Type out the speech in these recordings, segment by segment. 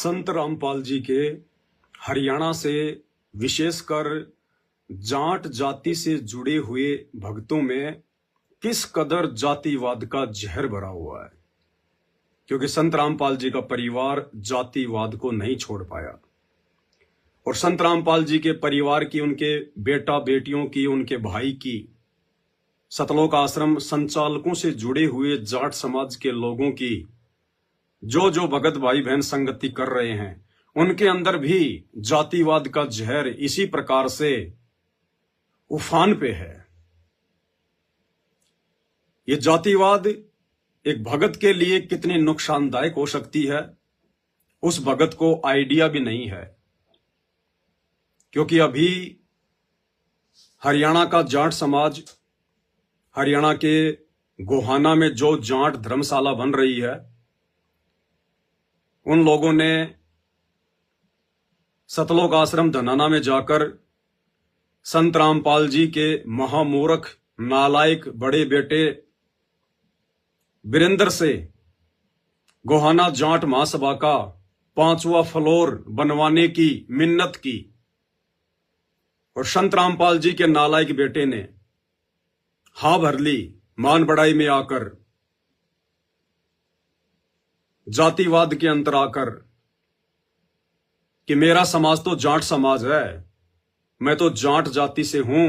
संत रामपाल जी के हरियाणा से विशेषकर जाट जाति से जुड़े हुए भक्तों में किस कदर जातिवाद का जहर भरा हुआ है, क्योंकि संत रामपाल जी का परिवार जातिवाद को नहीं छोड़ पाया और संत रामपाल जी के परिवार की, उनके बेटा बेटियों की, उनके भाई की, सतलोक आश्रम संचालकों से जुड़े हुए जाट समाज के लोगों की जो भगत भाई बहन संगति कर रहे हैं, उनके अंदर भी जातिवाद का जहर इसी प्रकार से उफान पे है। ये जातिवाद एक भगत के लिए कितनी नुकसानदायक हो सकती है, उस भगत को आइडिया भी नहीं है। क्योंकि अभी हरियाणा का जाट समाज, हरियाणा के गोहाना में जो जाट धर्मशाला बन रही है, उन लोगों ने सतलोक आश्रम धनाना में जाकर संत रामपाल जी के महामूर्ख नालायक बड़े बेटे वीरेंद्र से गोहाना जाट महासभा का 5वां फ्लोर बनवाने की मिन्नत की और संत रामपाल जी के नालायक बेटे ने हाँ भर ली मान बढ़ाई में आकर, जातिवाद के अंतर आकर कि मेरा समाज तो जाट समाज है, मैं तो जाट जाति से हूं,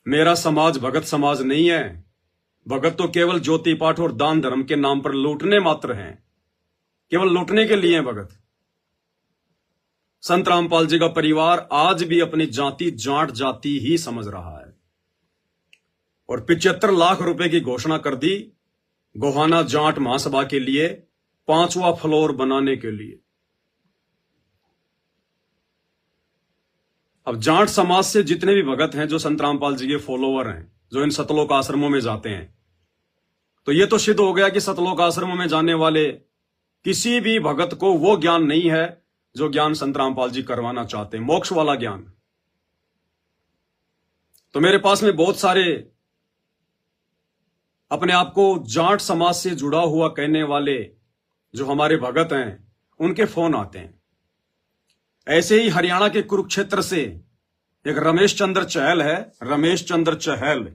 मेरा समाज भगत समाज नहीं है, भगत तो केवल ज्योति पाठ और दान धर्म के नाम पर लूटने मात्र हैं, केवल लूटने के लिए भगत। संत रामपाल जी का परिवार आज भी अपनी जाति जाट जाति ही समझ रहा है और 75 लाख रुपए की घोषणा कर दी गोहाना जाट महासभा के लिए 5वां फ्लोर बनाने के लिए। अब जाट समाज से जितने भी भगत हैं जो संत रामपाल जी के फॉलोवर हैं, जो इन सतलोक आश्रमों में जाते हैं, तो यह तो सिद्ध हो गया कि सतलोक आश्रमों में जाने वाले किसी भी भगत को वो ज्ञान नहीं है जो ज्ञान संत रामपाल जी करवाना चाहते हैं, मोक्ष वाला ज्ञान। तो मेरे पास में बहुत सारे अपने आप को जाट समाज से जुड़ा हुआ कहने वाले जो हमारे भगत हैं, उनके फोन आते हैं। ऐसे ही हरियाणा के कुरुक्षेत्र से एक रमेश चंद्र चहल है, रमेश चंद्र चहल,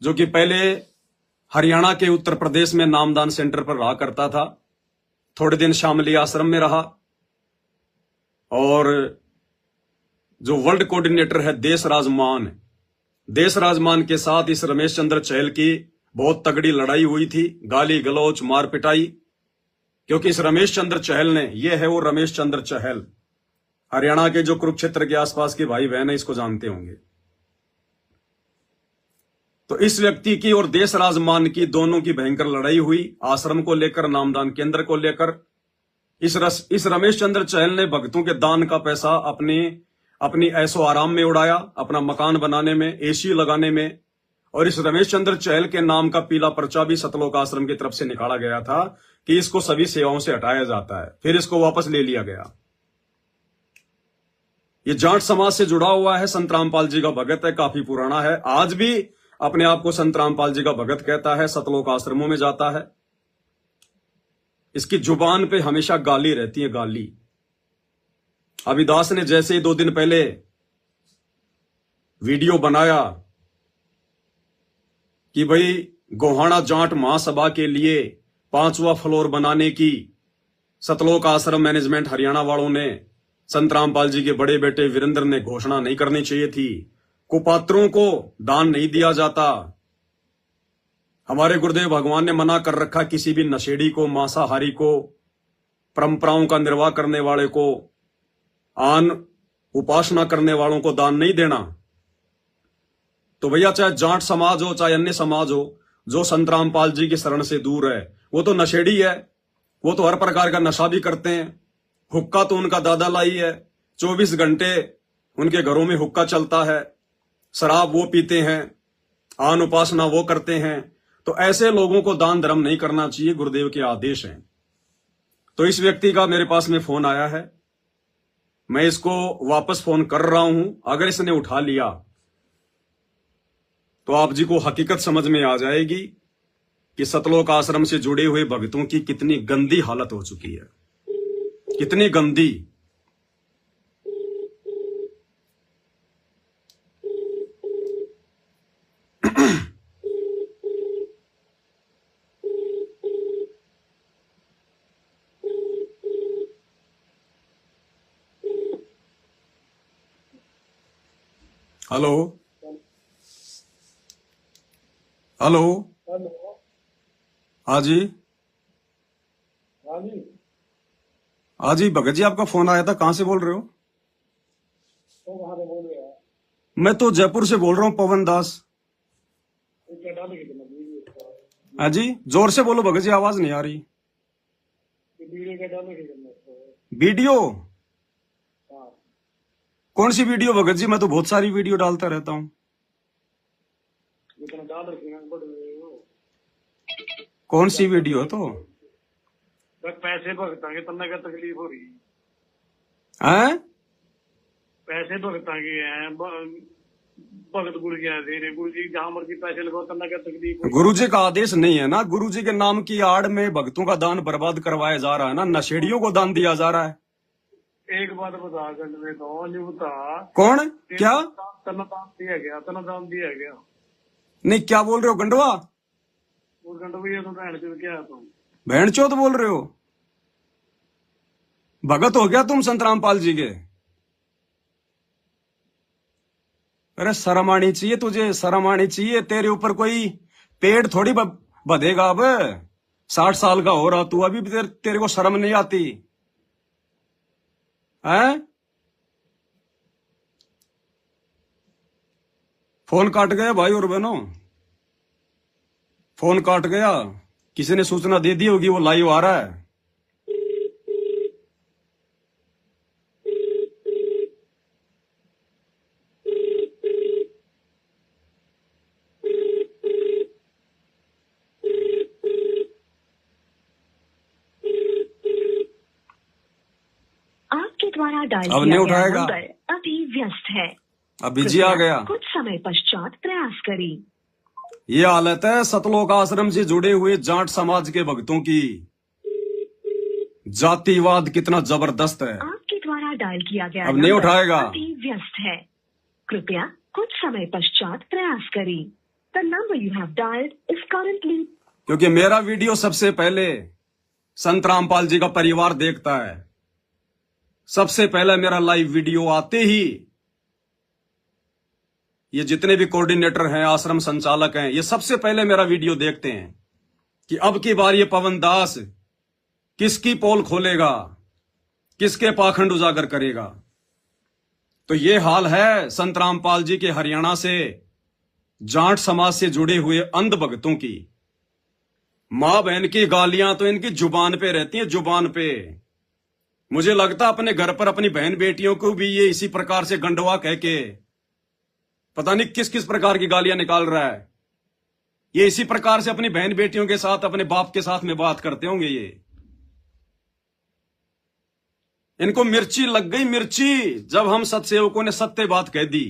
जो कि पहले हरियाणा के उत्तर प्रदेश में नामदान सेंटर पर रहा करता था, थोड़े दिन शामली आश्रम में रहा और जो वर्ल्ड कोऑर्डिनेटर है देश राजमान के साथ इस रमेश चंद्र चहल की बहुत तगड़ी लड़ाई हुई थी, गाली गलौच मार पिटाई। क्योंकि इस रमेश चंद्र चहल ने, ये है वो रमेश चंद्र चहल, हरियाणा के जो कुरुक्षेत्र के आसपास के भाई बहन है इसको जानते होंगे। तो इस व्यक्ति की और देश राजमान की दोनों की भयंकर लड़ाई हुई, आश्रम को लेकर, नामदान केंद्र को लेकर। इस रमेश चंद्र चहल ने भक्तों के दान का पैसा अपनी ऐशो आराम में उड़ाया, अपना मकान बनाने में, एसी लगाने में। और इस रमेश चंद्र चहल के नाम का पीला पर्चा भी सतलोक आश्रम की तरफ से निकाला गया था कि इसको सभी सेवाओं से हटाया जाता है, फिर इसको वापस ले लिया गया। ये जाट समाज से जुड़ा हुआ है, संत रामपाल जी का भगत है, काफी पुराना है, आज भी अपने आप को संत रामपाल जी का भगत कहता है, सतलोक आश्रमों में जाता है। इसकी जुबान पे हमेशा गाली रहती है, गाली। अविदास ने जैसे ही 2 दिन पहले वीडियो बनाया कि भाई गोहाना जाट महासभा के लिए 5वां फ्लोर बनाने की सतलोक आश्रम मैनेजमेंट हरियाणा वालों ने, संत रामपाल जी के बड़े बेटे वीरेंद्र ने घोषणा नहीं करनी चाहिए थी, कुपात्रों को दान नहीं दिया जाता, हमारे गुरुदेव भगवान ने मना कर रखा किसी भी नशेड़ी को, मांसाहारी को, परंपराओं का निर्वाह करने वाले को, आन उपासना करने वालों को दान नहीं देना। तो भैया चाहे जाट समाज हो चाहे अन्य समाज हो, जो संत रामपाल जी की शरण से दूर है वो तो नशेड़ी है, वो तो हर प्रकार का नशा भी करते हैं। हुक्का तो उनका दादा लाई है, 24 घंटे उनके घरों में हुक्का चलता है, शराब वो पीते हैं, आन उपासना वो करते हैं। तो ऐसे लोगों को दान धर्म नहीं करना चाहिए, गुरुदेव के आदेश हैं। तो इस व्यक्ति का मेरे पास में फोन आया है, मैं इसको वापस फोन कर रहा हूं। अगर इसने उठा लिया तो आप जी को हकीकत समझ में आ जाएगी कि सतलोक आश्रम से जुड़े हुए भक्तों की कितनी गंदी हालत हो चुकी है। कितनी गंदी। Hello hello. हेलो। हाँ जी। हाँ जी। हाँ जी भगत जी, आपका फोन आया था, कहाँ से बोल रहे हो? तो कहाँ से बोल रहे हैं? मैं तो जयपुर से बोल रहा हूँ, पवन दास। ये क्या डाल के तुमने वीडियो? हाँ जी, जोर से बोलो भगत जी, आवाज नहीं आ रही। ये वीडियो क्या डाल के तुमने इसको? वीडियो? हाँ, कौन सी वीडियो भगत जी? मैं तो बहुत सारी वीडियो डालता रहता हूँ। ये तुमने डाल रखी है बड़ वीडियो। कौन सी वीडियो है तो? बस पैसे भुगतांगे तन्ने क्या तकलीफ हो रही है? हैं? पैसे भुगतांगे हैं भगत गुरु क्या दे रहे गुरु जी जहाँ मर्जी पैसे लगाओ तन्ने क्या तकलीफ हो रही गुरु जी का आदेश नहीं है ना? गुरु जी के नाम की आड़ में भक्तों का दान बर्बाद करवाया जा रहा है ना, नशेड़ियों को दान दिया जा रहा है। है? एक बात बता गंड में तो नहीं बता। कौन? क्या? तना दान दिया गया, तना दान दिया गया। नहीं, क्या बोल रहे हो गंडवा? वो गंड भैया तो भैन चोद क्या है तुम? बहन चौथ बोल रहे हो? भगत हो गया तुम संत रामपाल जी के? अरे शर्म आनी चाहिए तुझे, शर्म आनी चाहिए। तेरे ऊपर कोई पेड़ थोड़ी बधेगा अब। 60 साल का हो रहा तू अभी भी, तेरे को शर्म नहीं आती है? फोन काट गया भाई और बहनों, फोन काट गया। किसी ने सूचना दे दी होगी, वो लाइव आ रहा है। आपके द्वारा डायल अब किया नहीं गया उठाएगा। नंबर अभी व्यस्त है। अब बिजी आ गया। कुछ समय पश्चात प्रयास करें। ये हालत है सतलोक आश्रम से जुड़े हुए जाट समाज के भक्तों की। जातिवाद कितना जबरदस्त है। आपके द्वारा डायल किया गया अब नहीं नंबर उठाएगा। अभी व्यस्त है। कृपया कुछ समय पश्चात प्रयास करें। The number you have dialled is currently. क्योंकि मेरा वीडियो सबसे पहले संत रामपाल जी का परिवार देखता है। सबसे पहले मेरा लाइव वीडियो आते ही ये जितने भी कोऑर्डिनेटर हैं, आश्रम संचालक हैं, ये सबसे पहले मेरा वीडियो देखते हैं कि अब की बार ये पवन दास किसकी पोल खोलेगा, किसके पाखंड उजागर करेगा। तो ये हाल है संत रामपाल जी के हरियाणा से जाट समाज से जुड़े हुए अंध भक्तों की। मां बहन की गालियां तो इनकी जुबान पे रहती हैं, जुबान पे। मुझे लगता अपने घर पर अपनी बहन बेटियों को भी ये इसी प्रकार से गंडवा कह के पता नहीं किस किस प्रकार की गालियां निकाल रहा है। ये इसी प्रकार से अपनी बहन बेटियों के साथ, अपने बाप के साथ में बात करते होंगे। ये इनको मिर्ची लग गई, मिर्ची, जब हम सत्सेवकों ने सत्य बात कह दी।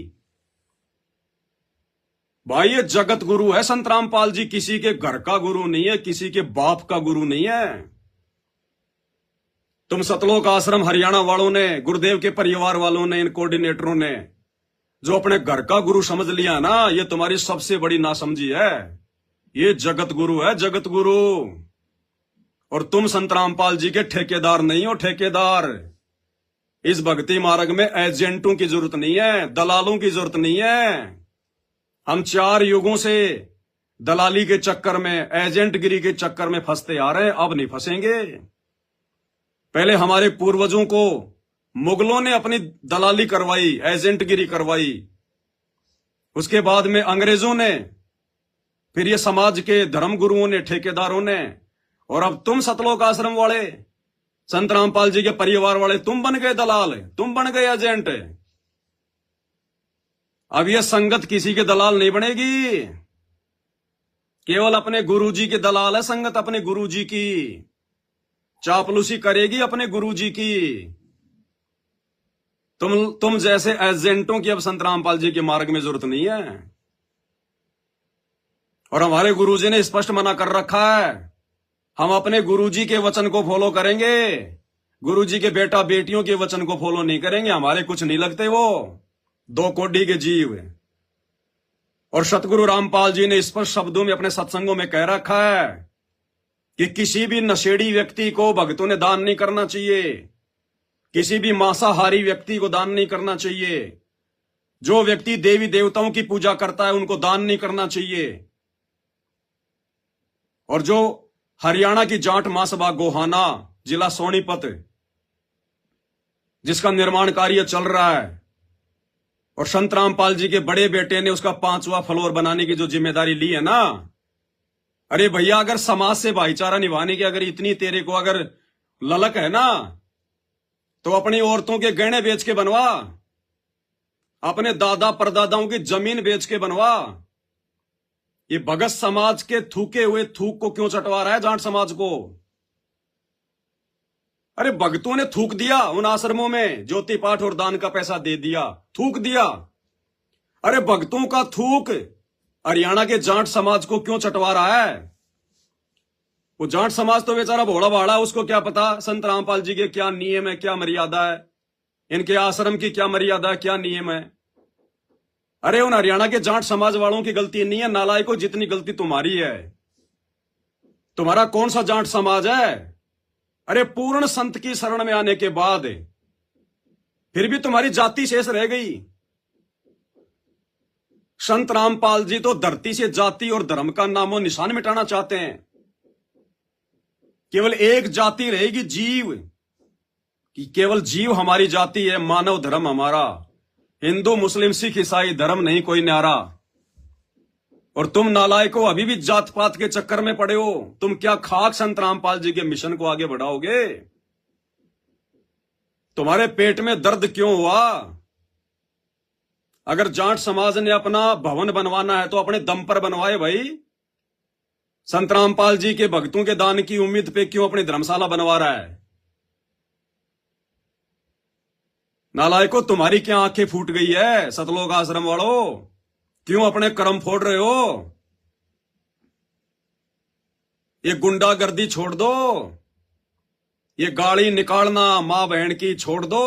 भाई ये जगत गुरु है संत रामपाल जी, किसी के घर का गुरु नहीं है, किसी के बाप का गुरु नहीं है। तुम सतलोक आश्रम हरियाणा वालों ने, गुरुदेव के परिवार वालों ने, इन कोऑर्डिनेटरों ने जो अपने घर का गुरु समझ लिया ना, ये तुम्हारी सबसे बड़ी नासमझी है। ये जगत गुरु है, जगत गुरु। और तुम संत रामपाल जी के ठेकेदार नहीं हो, ठेकेदार। इस भक्ति मार्ग में एजेंटों की जरूरत नहीं है, दलालों की जरूरत नहीं है। हम 4 युगों से दलाली के चक्कर में, एजेंटगिरी के चक्कर में फंसते आ रहे हैं, अब नहीं फंसेंगे। पहले हमारे पूर्वजों को मुगलों ने अपनी दलाली करवाई, एजेंटगिरी करवाई। उसके बाद में अंग्रेजों ने, फिर ये समाज के धर्म गुरुओं ने, ठेकेदारों ने, और अब तुम सतलोक आश्रम वाले, संत रामपाल जी के परिवार वाले, तुम बन गए दलाल, तुम बन गए एजेंट। अब ये संगत किसी के दलाल नहीं बनेगी, केवल अपने गुरुजी के दलाल है संगत, अपने गुरुजी की चापलूसी करेगी, अपने गुरुजी की। तुम जैसे एजेंटों की अब संत रामपाल जी के मार्ग में जरूरत नहीं है। और हमारे गुरुजी ने स्पष्ट मना कर रखा है, हम अपने गुरुजी के वचन को फॉलो करेंगे। गुरुजी के बेटा बेटियों के वचन को फॉलो नहीं करेंगे, हमारे कुछ नहीं लगते वो, 2 कोडी के जीव। और सतगुरु रामपाल जी ने स्पष्ट शब्दों में अपने सत्संगों में कह रखा है कि किसी भी नशेड़ी व्यक्ति को भक्तों ने दान नहीं करना चाहिए, किसी भी मांसाहारी व्यक्ति को दान नहीं करना चाहिए, जो व्यक्ति देवी देवताओं की पूजा करता है उनको दान नहीं करना चाहिए। और जो हरियाणा की जाट महासभा गोहाना जिला सोनीपत, जिसका निर्माण कार्य चल रहा है और संत रामपाल जी के बड़े बेटे ने उसका 5वां फ्लोर बनाने की जो जिम्मेदारी ली है ना, अरे भैया अगर समाज से भाईचारा निभाने की अगर इतनी तेरे को अगर ललक है ना, तो अपनी औरतों के गहने बेच के बनवा, अपने दादा परदादाओं की जमीन बेच के बनवा। ये भगत समाज के थूके हुए थूक को क्यों चटवा रहा है जाट समाज को? अरे भक्तों ने थूक दिया उन आश्रमों में, ज्योति पाठ और दान का पैसा दे दिया, थूक दिया। अरे भक्तों का थूक हरियाणा के जाट समाज को क्यों चटवा रहा है? वो जाट समाज तो बेचारा भोला भाड़ा, उसको क्या पता संत रामपाल जी के क्या नियम है, क्या मर्यादा है, इनके आश्रम की क्या मर्यादा है, क्या नियम है। अरे उन हरियाणा के जाट समाज वालों की गलती नहीं है नालायकों, जितनी गलती तुम्हारी है। तुम्हारा कौन सा जाट समाज है? अरे पूर्ण संत की शरण में आने के बाद फिर भी तुम्हारी जाति शेष रह गई। संत रामपाल जी तो धरती से जाति और धर्म का नामो निशान मिटाना चाहते हैं। केवल एक जाति रहेगी, जीव, कि केवल जीव हमारी जाति है, मानव धर्म हमारा, हिंदू मुस्लिम सिख ईसाई धर्म नहीं कोई न्यारा। और तुम नालायकों अभी भी जात पात के चक्कर में पड़े हो। तुम क्या खाक संत रामपाल जी के मिशन को आगे बढ़ाओगे? तुम्हारे पेट में दर्द क्यों हुआ? अगर जाट समाज ने अपना भवन बनवाना है तो अपने दम पर बनवाए भाई। संत रामपाल जी के भक्तों के दान की उम्मीद पे क्यों अपनी धर्मशाला बनवा रहा है? नालायकों तुम्हारी क्या आंखें फूट गई है? सतलोक आश्रम वालों क्यों अपने कर्म फोड़ रहे हो? ये गुंडागर्दी छोड़ दो, ये गाली निकालना मां बहन की छोड़ दो।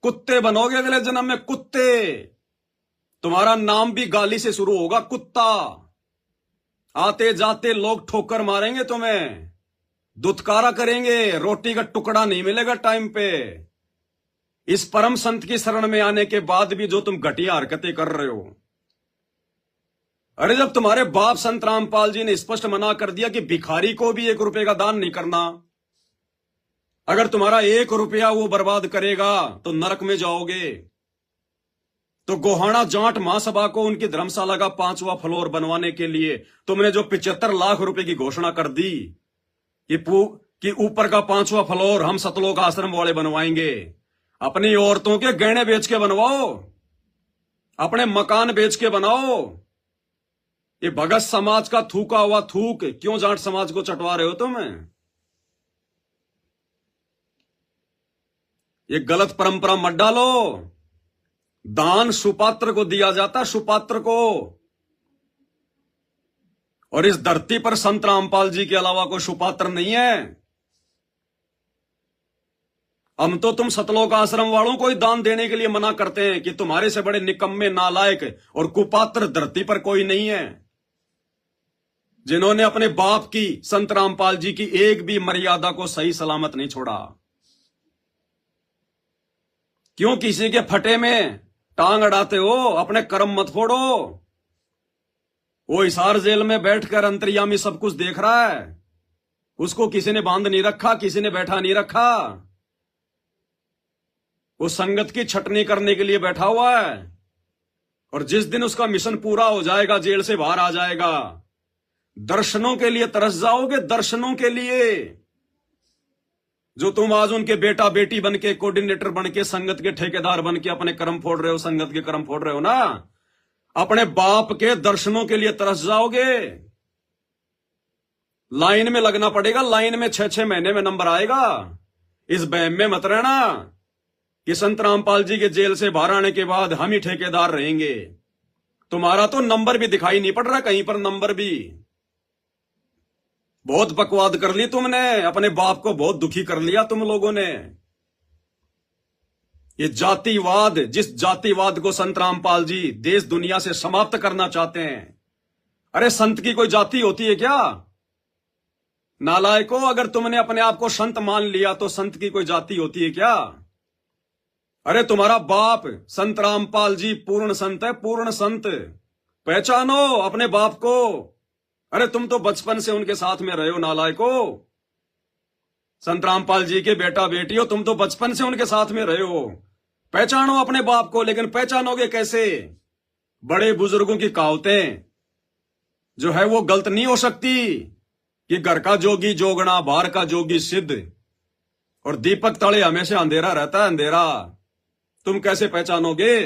कुत्ते बनोगे अगले जन्म में, कुत्ते। तुम्हारा नाम भी गाली से शुरू होगा, कुत्ता। आते जाते लोग ठोकर मारेंगे तुम्हें, दुत्कारा करेंगे, रोटी का टुकड़ा नहीं मिलेगा टाइम पे। इस परम संत की शरण में आने के बाद भी जो तुम घटिया हरकतें कर रहे हो। अरे जब तुम्हारे बाप संत रामपाल जी ने स्पष्ट मना कर दिया कि भिखारी को भी 1 रुपए का दान नहीं करना, अगर तुम्हारा 1 रुपया वो बर्बाद करेगा तो नरक में जाओगे। तो गोहाना जाट महासभा को उनकी धर्मशाला का 5वां फ्लोर बनवाने के लिए तुमने जो 75 लाख रुपए की घोषणा कर दी कि ऊपर का 5वां फ्लोर हम सतलोक आश्रम वाले बनवाएंगे, अपनी औरतों के गहने बेच के बनवाओ, अपने मकान बेच के बनाओ। ये भगत समाज का थूका हुआ थूक क्यों जाट समाज को चटवा रहे हो तुम? ये गलत परंपरा मत डालो। दान सुपात्र को दिया जाता, सुपात्र को। और इस धरती पर संत रामपाल जी के अलावा कोई सुपात्र नहीं है। हम तो तुम सतलोक आश्रम वालों को ही दान देने के लिए मना करते हैं कि तुम्हारे से बड़े निकम्मे नालायक और कुपात्र धरती पर कोई नहीं है, जिन्होंने अपने बाप की संत रामपाल जी की एक भी मर्यादा को सही सलामत नहीं छोड़ा। क्यों किसी के फटे में टांग अड़ाते हो? अपने कर्म मत फोड़ो। वो हिसार जेल में बैठकर अंतर्यामी सब कुछ देख रहा है, उसको किसी ने बांध नहीं रखा, किसी ने बैठा नहीं रखा। वो संगत की छटनी करने के लिए बैठा हुआ है। और जिस दिन उसका मिशन पूरा हो जाएगा, जेल से बाहर आ जाएगा, दर्शनों के लिए तरस जाओगे, दर्शनों के लिए। जो तुम आज उनके बेटा बेटी बन के, कोऑर्डिनेटर बन के, संगत के ठेकेदार बन के अपने कर्म फोड़ रहे हो, संगत के कर्म फोड़ रहे हो ना, अपने बाप के दर्शनों के लिए तरस जाओगे। लाइन में लगना पड़ेगा, लाइन में 6-6 महीने में नंबर आएगा। इस बहम में मत रहना कि संत रामपाल जी के जेल से बाहर आने के बाद हम ही ठेकेदार रहेंगे। तुम्हारा तो नंबर भी दिखाई नहीं पड़ रहा कहीं पर, नंबर भी। बहुत बकवाद कर ली तुमने, अपने बाप को बहुत दुखी कर लिया तुम लोगों ने। ये जातिवाद, जिस जातिवाद को संत रामपाल जी देश दुनिया से समाप्त करना चाहते हैं। अरे संत की कोई जाति होती है क्या? नालायकों, अगर तुमने अपने आप को संत मान लिया तो संत की कोई जाति होती है क्या? अरे तुम्हारा बाप संत रामपाल जी पूर्ण संत है, पूर्ण संत। पहचानो अपने बाप को। अरे तुम तो बचपन से उनके साथ में रहे हो नालायकों। संत रामपाल जी के बेटा बेटी हो, तुम तो बचपन से उनके साथ में रहे हो। पहचानो अपने बाप को, लेकिन पहचानोगे कैसे? बड़े बुजुर्गों की कहावतें जो है वो गलत नहीं हो सकती कि घर का जोगी जोगना, बाहर का जोगी सिद्ध, और दीपक तले हमेशा अंधेरा रहता है, अंधेरा। तुम कैसे पहचानोगे?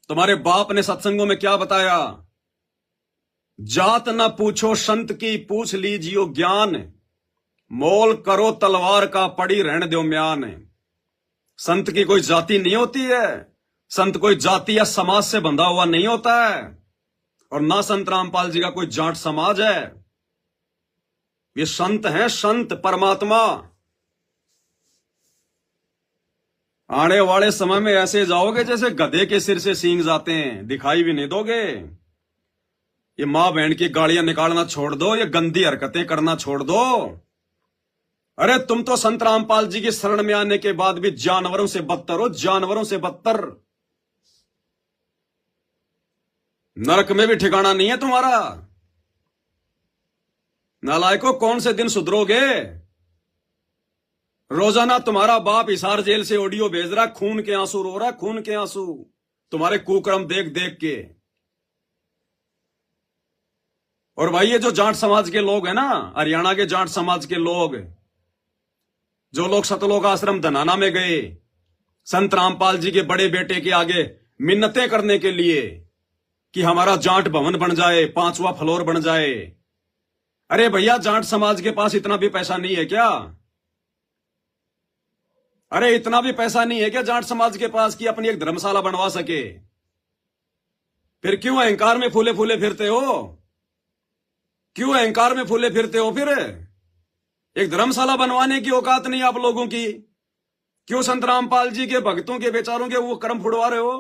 तुम्हारे बाप ने सत्संगों में क्या बताया? जात न पूछो संत की, पूछ लीजियो ज्ञान, मोल करो तलवार का, पड़ी रहने दो म्यान। संत की कोई जाति नहीं होती है। संत कोई जाति या समाज से बंधा हुआ नहीं होता है, और ना संत रामपाल जी का कोई जाट समाज है। ये संत हैं, संत परमात्मा। आने वाले समय में ऐसे जाओगे जैसे गधे के सिर से सींग जाते हैं, दिखाई भी नहीं दोगे। ये मां बहन की गालियां निकालना छोड़ दो, ये गंदी हरकतें करना छोड़ दो। अरे तुम तो संत रामपाल जी की शरण में आने के बाद भी जानवरों से बदतर हो, जानवरों से बदतर। नरक में भी ठिकाना नहीं है तुम्हारा। नालायकों, कौन से दिन सुधरोगे? रोजाना तुम्हारा बाप हिसार जेल से ऑडियो भेज रहा, खून के आंसू रो रहा, खून के आंसू, तुम्हारे कुकर्म देख देख के। और भाई ये जो जाट समाज के लोग हैं ना, हरियाणा के जाट समाज के लोग, जो लोग सतलोक आश्रम धनाना में गए संत रामपाल जी के बड़े बेटे के आगे मिन्नतें करने के लिए कि हमारा जाट भवन बन जाए, 5वां फ्लोर बन जाए। अरे भैया, जाट समाज के पास इतना भी पैसा नहीं है क्या? अरे इतना भी पैसा नहीं है क्या जाट समाज के पास कि अपनी एक धर्मशाला बनवा सके? फिर क्यों अहंकार में फूले फूले फिरते हो? क्यों अहंकार में फूले फिरते हो? फिर एक धर्मशाला बनवाने की औकात नहीं आप लोगों की। क्यों संत रामपाल जी के भक्तों के बेचारों के वो कर्म फुड़वा रहे हो?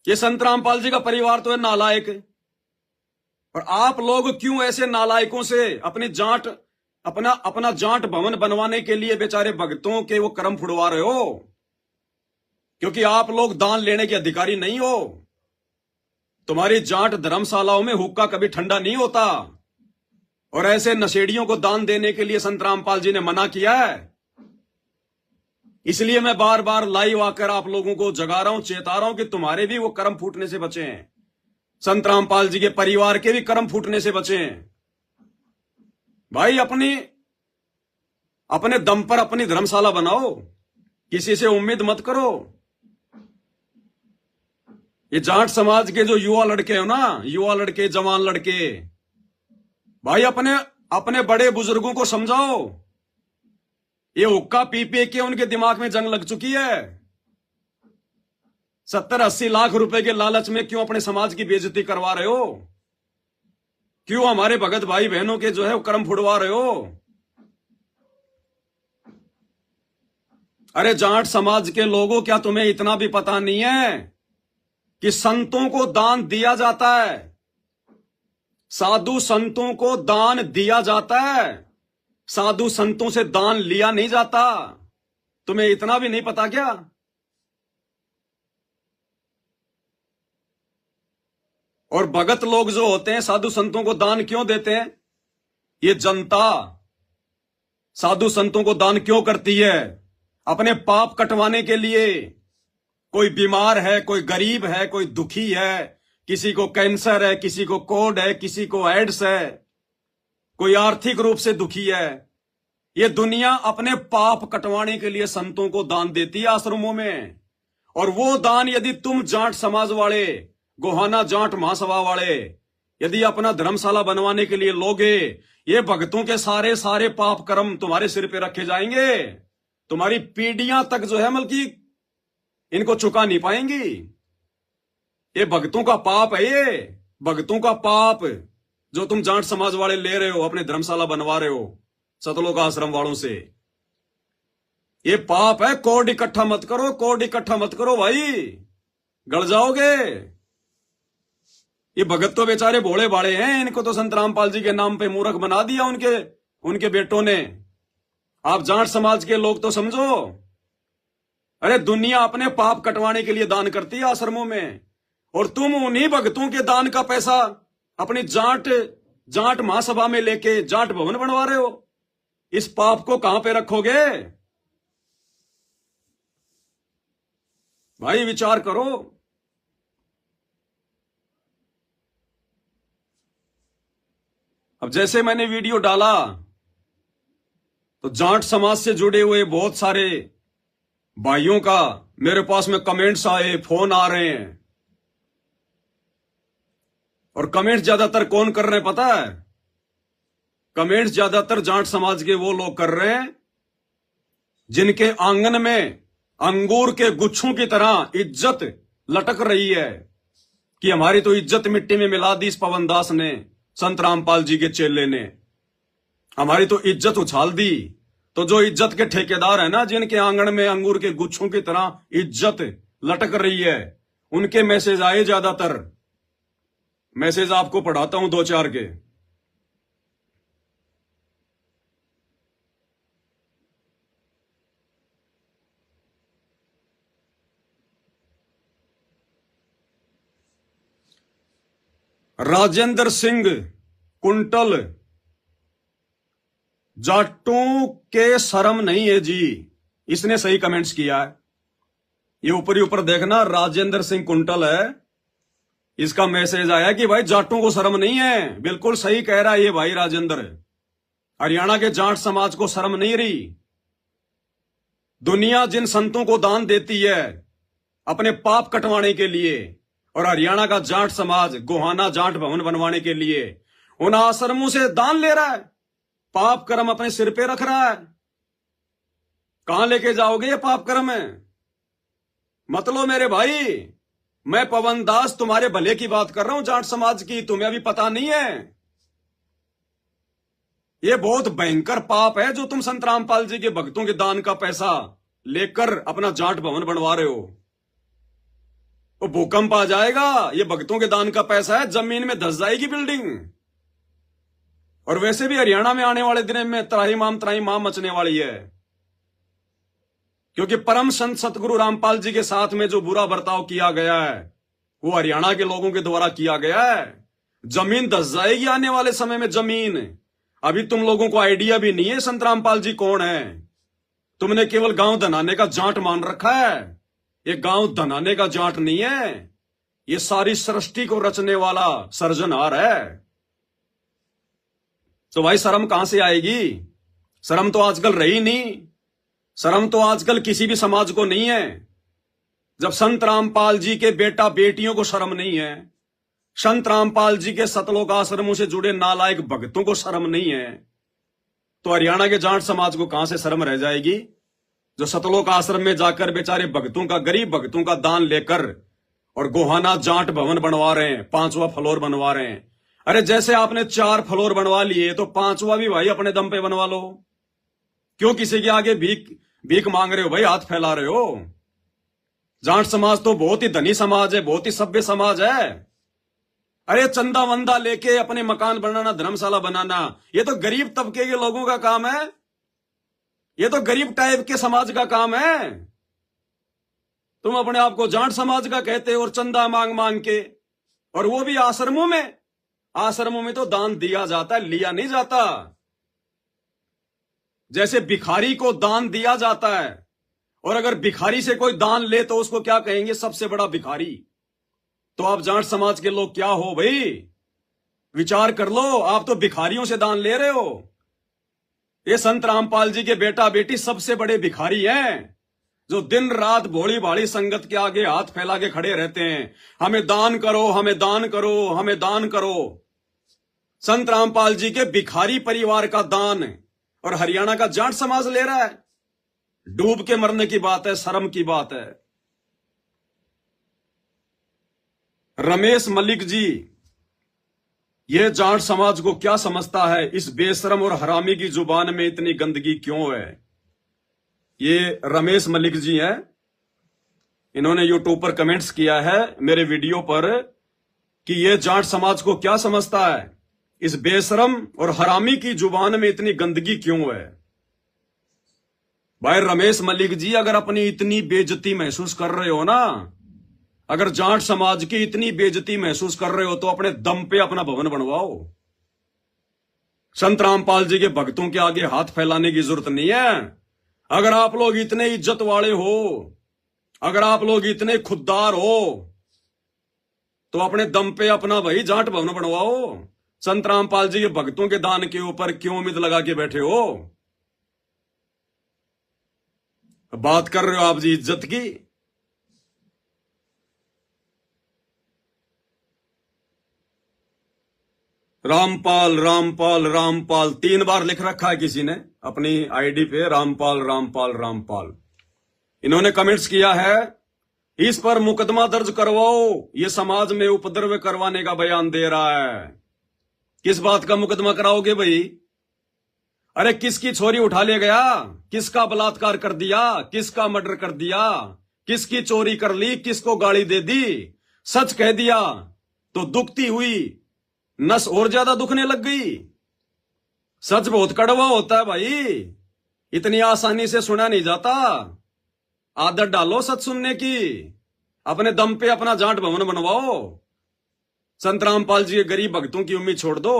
ये संत रामपाल जी का परिवार तो है नालायक, और आप लोग क्यों ऐसे नालायकों से अपने जाट अपना जाट भवन बनवाने के लिए बेचारे भक्तों के वो कर्म फुड़वा रहे हो? क्योंकि आप लोग दान लेने के अधिकारी नहीं हो। तुम्हारी जाट धर्मशालाओं में हुक्का कभी ठंडा नहीं होता, और ऐसे नशेड़ियों को दान देने के लिए संत रामपाल जी ने मना किया है। इसलिए मैं बार बार लाइव आकर आप लोगों को जगा रहा हूं, चेता रहा हूं कि तुम्हारे भी वो कर्म फूटने से बचे हैं, संत रामपाल जी के परिवार के भी कर्म फूटने से बचे हैं। भाई अपने दम पर अपनी धर्मशाला बनाओ, किसी से उम्मीद मत करो। ये जाट समाज के जो युवा लड़के हो ना, युवा लड़के, जवान लड़के, भाई अपने बड़े बुजुर्गों को समझाओ। ये हुक्का पी पी के उनके दिमाग में जंग लग चुकी है। 70-80 लाख रुपए के लालच में क्यों अपने समाज की बेइज्जती करवा रहे हो? क्यों हमारे भगत भाई बहनों के जो है वो कर्म फुड़वा रहे हो? अरे जाट समाज के लोगों, क्या तुम्हें इतना भी पता नहीं है कि संतों को दान दिया जाता है? साधु संतों को दान दिया जाता है, साधु संतों से दान लिया नहीं जाता। तुम्हें इतना भी नहीं पता क्या? और भगत लोग जो होते हैं साधु संतों को दान क्यों देते हैं? ये जनता साधु संतों को दान क्यों करती है? अपने पाप कटवाने के लिए। कोई बीमार है, कोई गरीब है, कोई दुखी है, किसी को कैंसर है, किसी को कोढ़ है, किसी को एड्स है, कोई आर्थिक रूप से दुखी है। ये दुनिया अपने पाप कटवाने के लिए संतों को दान देती है आश्रमों में। और वो दान यदि तुम जाट समाज वाले, गोहाना जाट महासभा वाले, यदि अपना धर्मशाला बनवाने के लिए लोगे, ये भक्तों के सारे सारे पाप कर्म तुम्हारे सिर पे रखे जाएंगे। तुम्हारी पीढ़ियां तक जो है बल्कि इनको चुका नहीं पाएंगी। ये भक्तों का पाप है, ये भक्तों का पाप। जो तुम जाट समाज वाले ले रहे हो, अपने धर्मशाला बनवा रहे हो सतलोक आश्रम वालों से, ये पाप है। कोड इकट्ठा मत करो, कोड इकट्ठा मत करो भाई, गड़ जाओगे। ये भगत तो बेचारे भोले भाले हैं, इनको तो संत रामपाल जी के नाम पे मूर्ख बना दिया उनके बेटों ने। आप जाट समाज के लोग तो समझो, अरे दुनिया अपने पाप कटवाने के लिए दान करती है आश्रमों में, और तुम उन्हीं भक्तों के दान का पैसा अपनी जाट महासभा में लेके जाट भवन बनवा रहे हो। इस पाप को कहां पे रखोगे भाई, विचार करो। अब जैसे मैंने वीडियो डाला तो जाट समाज से जुड़े हुए बहुत सारे भाइयों का मेरे पास में कमेंट्स आए, फोन आ रहे हैं। और कमेंट्स ज्यादातर कौन कर रहे हैं पता है? कमेंट्स ज्यादातर जाट समाज के वो लोग कर रहे हैं जिनके आंगन में अंगूर के गुच्छों की तरह इज्जत लटक रही है कि हमारी तो इज्जत मिट्टी में मिला दी इस पवन दास ने, संत रामपाल जी के चेले ने, हमारी तो इज्जत उछाल दी। तो जो इज्जत के ठेकेदार है ना, जिनके आंगन में अंगूर के गुच्छों की तरह इज्जत लटक रही है, उनके मैसेज आए ज्यादातर। मैसेज आपको पढ़ाता हूं दो चार के। राजेंद्र सिंह कुंटल, जाटों के शर्म नहीं है जी, इसने सही कमेंट्स किया है। ये ऊपर ही ऊपर देखना, राजेंद्र सिंह कुंटल है, इसका मैसेज आया कि भाई जाटों को शर्म नहीं है। बिल्कुल सही कह रहा है ये भाई राजेंद्र। हरियाणा के जाट समाज को शर्म नहीं रही। दुनिया जिन संतों को दान देती है अपने पाप कटवाने के लिए, और हरियाणा का जाट समाज गोहाना जाट भवन बनवाने के लिए उन आश्रमों से दान ले रहा है, पाप कर्म अपने सिर पे रख रहा है। कहां लेके जाओगे ये पाप कर्म है? मतलब मेरे भाई, मैं पवन दास तुम्हारे भले की बात कर रहा हूं जाट समाज की, तुम्हें अभी पता नहीं है। ये बहुत भयंकर पाप है जो तुम संत रामपाल जी के भक्तों के दान का पैसा लेकर अपना जाट भवन बनवा रहे हो। वो भूकंप आ जाएगा, ये भक्तों के दान का पैसा है, जमीन में धस जाएगी बिल्डिंग। और वैसे भी हरियाणा में आने वाले दिन में त्राही माम मचने वाली है, क्योंकि परम संत सतगुरु रामपाल जी के साथ में जो बुरा बर्ताव किया गया है वो हरियाणा के लोगों के द्वारा किया गया है। जमीन धस जाएगी आने वाले समय में, जमीन। अभी तुम लोगों को आइडिया भी नहीं है संत रामपाल जी कौन है। तुमने केवल गांव धनाने का जाट मान रखा है। ये गांव धनाने का जाट नहीं है, ये सारी सृष्टि को रचने वाला सर्जनहार है। तो भाई शर्म कहां से आएगी? शर्म तो आजकल रही नहीं, शर्म तो आजकल किसी भी समाज को नहीं है। जब संत रामपाल जी के बेटा बेटियों को शर्म नहीं है, संत रामपाल जी के सतलोक आश्रमों से जुड़े नालायक भक्तों को शर्म नहीं है, तो हरियाणा के जाट समाज को कहां से शर्म रह जाएगी? जो सतलोक आश्रम में जाकर बेचारे भक्तों का, गरीब भक्तों का दान लेकर और गोहाना जाट भवन बनवा रहे हैं, 5वां फ्लोर बनवा रहे हैं। अरे जैसे आपने 4 फ्लोर बनवा लिए तो 5वां भी भाई अपने दम पे बनवा लो। क्यों किसी के आगे भीख मांग रहे हो भाई, हाथ फैला रहे हो? जाट समाज तो बहुत ही धनी समाज है, बहुत ही सभ्य समाज है। अरे चंदा वंदा लेके अपने मकान बनाना, धर्मशाला बनाना, ये तो गरीब तबके के लोगों का काम है, ये तो गरीब टाइप के समाज का काम है। तुम अपने आप को जाट समाज का कहते हो और चंदा मांग मांग के, और वो भी आश्रमों में। आश्रमों में तो दान दिया जाता है, लिया नहीं जाता। जैसे भिखारी को दान दिया जाता है, और अगर भिखारी से कोई दान ले तो उसको क्या कहेंगे? सबसे बड़ा भिखारी। तो आप जाट समाज के लोग क्या हो भाई? विचार कर लो, आप तो भिखारियों से दान ले रहे हो। ये संत रामपाल जी के बेटा बेटी सबसे बड़े भिखारी हैं, जो दिन रात भोली भाली संगत के आगे हाथ फैला के खड़े रहते हैं, हमें दान करो, हमें दान करो, हमें दान करो। संत रामपाल जी के भिखारी परिवार का दान और हरियाणा का जाट समाज ले रहा है। डूब के मरने की बात है, शर्म की बात है। रमेश मलिक जी, ये जाट समाज को क्या समझता है, इस बेशरम और हरामी की जुबान में इतनी गंदगी क्यों है। ये रमेश मलिक जी हैं, इन्होंने यूट्यूब पर कमेंट्स किया है मेरे वीडियो पर कि ये जाट समाज को क्या समझता है, इस बेशरम और हरामी की जुबान में इतनी गंदगी क्यों है। भाई रमेश मलिक जी, अगर अपनी इतनी बेइज्जती महसूस कर रहे हो ना, अगर जाट समाज की इतनी बेइज्जती महसूस कर रहे हो तो अपने दम पे अपना भवन बनवाओ। संत रामपाल जी के भक्तों के आगे हाथ फैलाने की जरूरत नहीं है। अगर आप लोग इतने इज्जत वाले हो, अगर आप लोग इतने खुददार हो, तो अपने दम पे अपना भाई जाट भवन बनवाओ। संत रामपाल जी के भक्तों के दान के ऊपर क्यों उम्मीद लगा के बैठे हो। बात कर रहे हो आप जी इज्जत की। रामपाल रामपाल रामपाल 3 बार लिख रखा है किसी ने अपनी आईडी पे, रामपाल रामपाल रामपाल। इन्होंने कमेंट्स किया है, इस पर मुकदमा दर्ज करवाओ, ये समाज में उपद्रव करवाने का बयान दे रहा है। किस बात का मुकदमा कराओगे भाई। अरे किसकी छोरी उठा ले गया, किसका बलात्कार कर दिया, किसका मर्डर कर दिया, किसकी चोरी कर ली, किसको गाली दे दी, सच कह दिया तो दुखती हुई नस और ज्यादा दुखने लग गई। सच बहुत कड़वा होता है भाई, इतनी आसानी से सुना नहीं जाता। आदत डालो सच सुनने की, अपने दम पे अपना जाट भवन बनवाओ। संत रामपाल जी के गरीब भक्तों की उम्मीद छोड़ दो।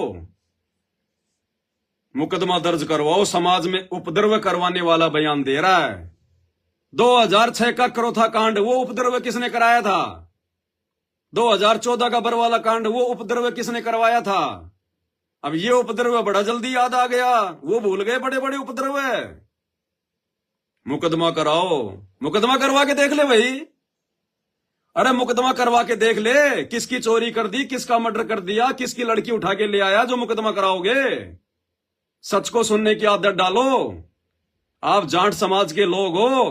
मुकदमा दर्ज करवाओ, समाज में उपद्रव करवाने वाला बयान दे रहा है। 2006 का करोथा कांड, वो उपद्रव किसने कराया था। 2014 का बरवाला कांड, वो उपद्रव किसने करवाया था। अब ये उपद्रव बड़ा जल्दी याद आ गया, वो भूल गए बड़े बड़े उपद्रव है। मुकदमा कराओ, मुकदमा करवा के देख ले भाई। अरे मुकदमा करवा के देख ले, किसकी चोरी कर दी, किसका मर्डर कर दिया, किसकी लड़की उठा के ले आया, जो मुकदमा कराओगे। सच को सुनने की आदत डालो। आप जाट समाज के लोग हो,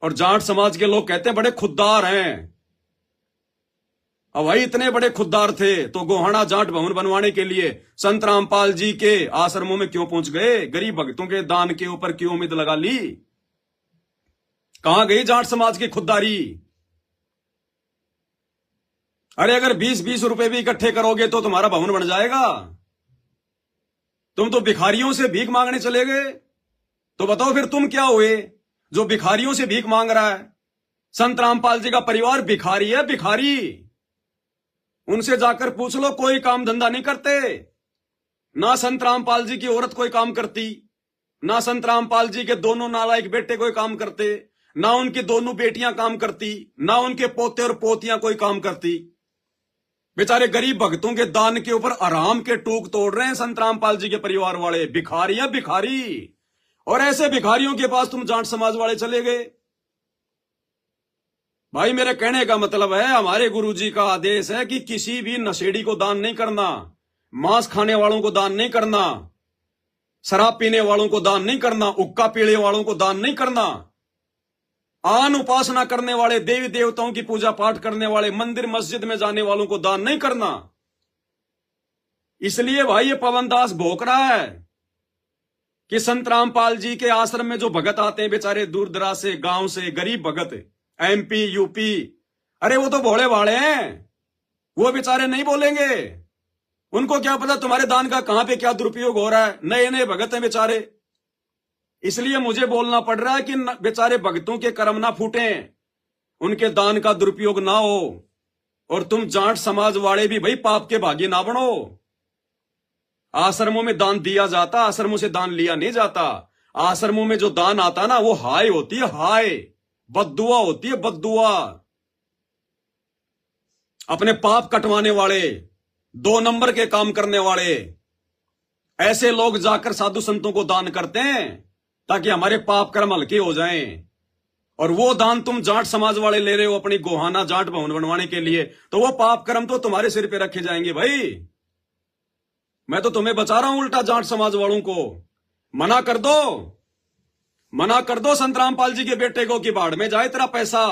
और जाट समाज के लोग कहते हैं बड़े खुददार हैं। अब भाई इतने बड़े खुददार थे तो गोहाना जाट भवन बनवाने के लिए संत रामपाल जी के आश्रमों में क्यों पहुंच गए, गरीब भक्तों के दान के ऊपर क्यों उम्मीद लगा ली। कहां गई जाट समाज की खुददारी। अरे अगर 20-20 रुपए भी इकट्ठे करोगे तो तुम्हारा भवन बन जाएगा। तुम तो भिखारियों से भीख मांगने चले गए, तो बताओ फिर तुम क्या हुए जो भिखारियों से भीख मांग रहा है। संत रामपाल जी का परिवार भिखारी है, भिखारी। उनसे जाकर पूछ लो, कोई काम धंधा नहीं करते। ना संत रामपाल जी की औरत कोई काम करती, ना संत रामपाल जी के दोनों नालायक बेटे कोई काम करते, ना उनकी दोनों बेटियां काम करती, ना उनके पोते और पोतियां कोई काम करती। बेचारे गरीब भक्तों के दान के ऊपर आराम के टूक तोड़ रहे हैं संत रामपाल जी के परिवार वाले। भिखारी है भिखारी। और ऐसे भिखारियों के पास तुम जाट समाज वाले चले गए। भाई मेरे कहने का मतलब है, हमारे गुरुजी का आदेश है कि किसी भी नशेड़ी को दान नहीं करना, मांस खाने वालों को दान नहीं करना, शराब पीने वालों को दान नहीं करना, उक्का पीने वालों को दान नहीं करना, आन उपासना करने वाले, देवी देवताओं की पूजा पाठ करने वाले, मंदिर मस्जिद में जाने वालों को दान नहीं करना। इसलिए भाई ये पवन दास भोंक रहा है कि संत रामपाल जी के आश्रम में जो भगत आते हैं बेचारे दूर दराज से, गांव से, गरीब भगत, एमपी यूपी, अरे वो तो भोले भाले हैं, वो बेचारे नहीं बोलेंगे। उनको क्या पता तुम्हारे दान का कहां पे क्या दुरुपयोग हो रहा है। नए नए भगत हैं बेचारे, इसलिए मुझे बोलना पड़ रहा है कि बेचारे भक्तों के कर्म ना फूटे, उनके दान का दुरुपयोग ना हो। और तुम जाट समाज वाले भी भाई पाप के भागी ना बनो। आश्रमों में दान दिया जाता, आश्रमों से दान लिया नहीं जाता। आश्रमों में जो दान आता ना, वो हाय होती है, हाय, बद्दुआ होती है, बद्दुआ। अपने पाप कटवाने वाले, 2 नंबर के काम करने वाले, ऐसे लोग जाकर साधु संतों को दान करते हैं ताकि हमारे पाप कर्म हल्के हो जाएं। और वो दान तुम जाट समाज वाले ले रहे हो अपनी गोहाना जाट भवन बनवाने के लिए, तो वो पाप कर्म तो तुम्हारे सिर पे रखे जाएंगे। भाई मैं तो तुम्हें बचा रहा हूं, उल्टा जाट समाज वालों को मना कर दो, मना कर दो संत रामपाल जी के बेटे को कि बाढ़ में जाए तेरा पैसा,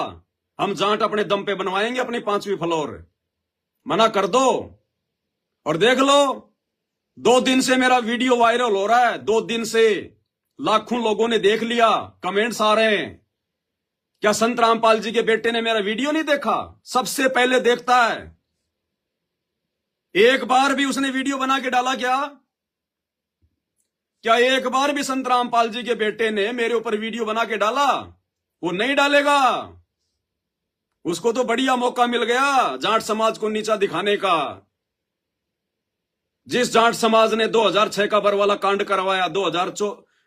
हम जाट अपने दम पे बनवाएंगे अपनी 5वीं फ्लोर। मना कर दो। और देख लो, 2 दिन से मेरा वीडियो वायरल हो रहा है, 2 दिन से लाखों लोगों ने देख लिया, कमेंट्स आ रहे हैं। क्या संत रामपाल जी के बेटे ने मेरा वीडियो नहीं देखा? सबसे पहले देखता है। एक बार भी उसने वीडियो बना के डाला क्या? क्या एक बार भी संत रामपाल जी के बेटे ने मेरे ऊपर वीडियो बना के डाला? वो नहीं डालेगा। उसको तो बढ़िया मौका मिल गया जाट समाज को नीचा दिखाने का। जिस जाट समाज ने 2006 का बरवाला कांड करवाया,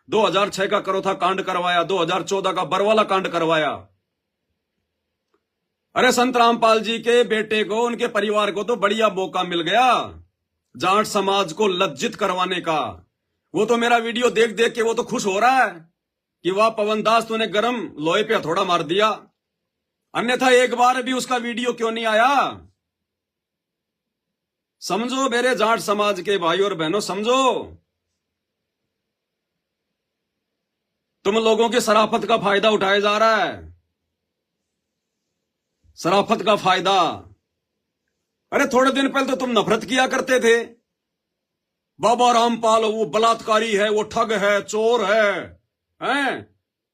2006 का करोथा कांड करवाया, 2014 का बरवाला कांड करवाया, अरे संत रामपाल जी के बेटे को, उनके परिवार को तो बढ़िया मौका मिल गया जाट समाज को लज्जित करवाने का। वो तो मेरा वीडियो देख देख के वो तो खुश हो रहा है कि वाह पवन दास, तूने गरम लोहे पे हथौड़ा मार दिया। अन्यथा एक बार भी उसका वीडियो क्यों नहीं आया? समझो मेरे जाट समाज के भाई और बहनों, समझो। तुम लोगों की शराफत का फायदा उठाया जा रहा है, शराफत का फायदा। अरे थोड़े दिन पहले तो तुम नफरत किया करते थे, बाबा रामपाल वो बलात्कारी है, वो ठग है, चोर है, हैं?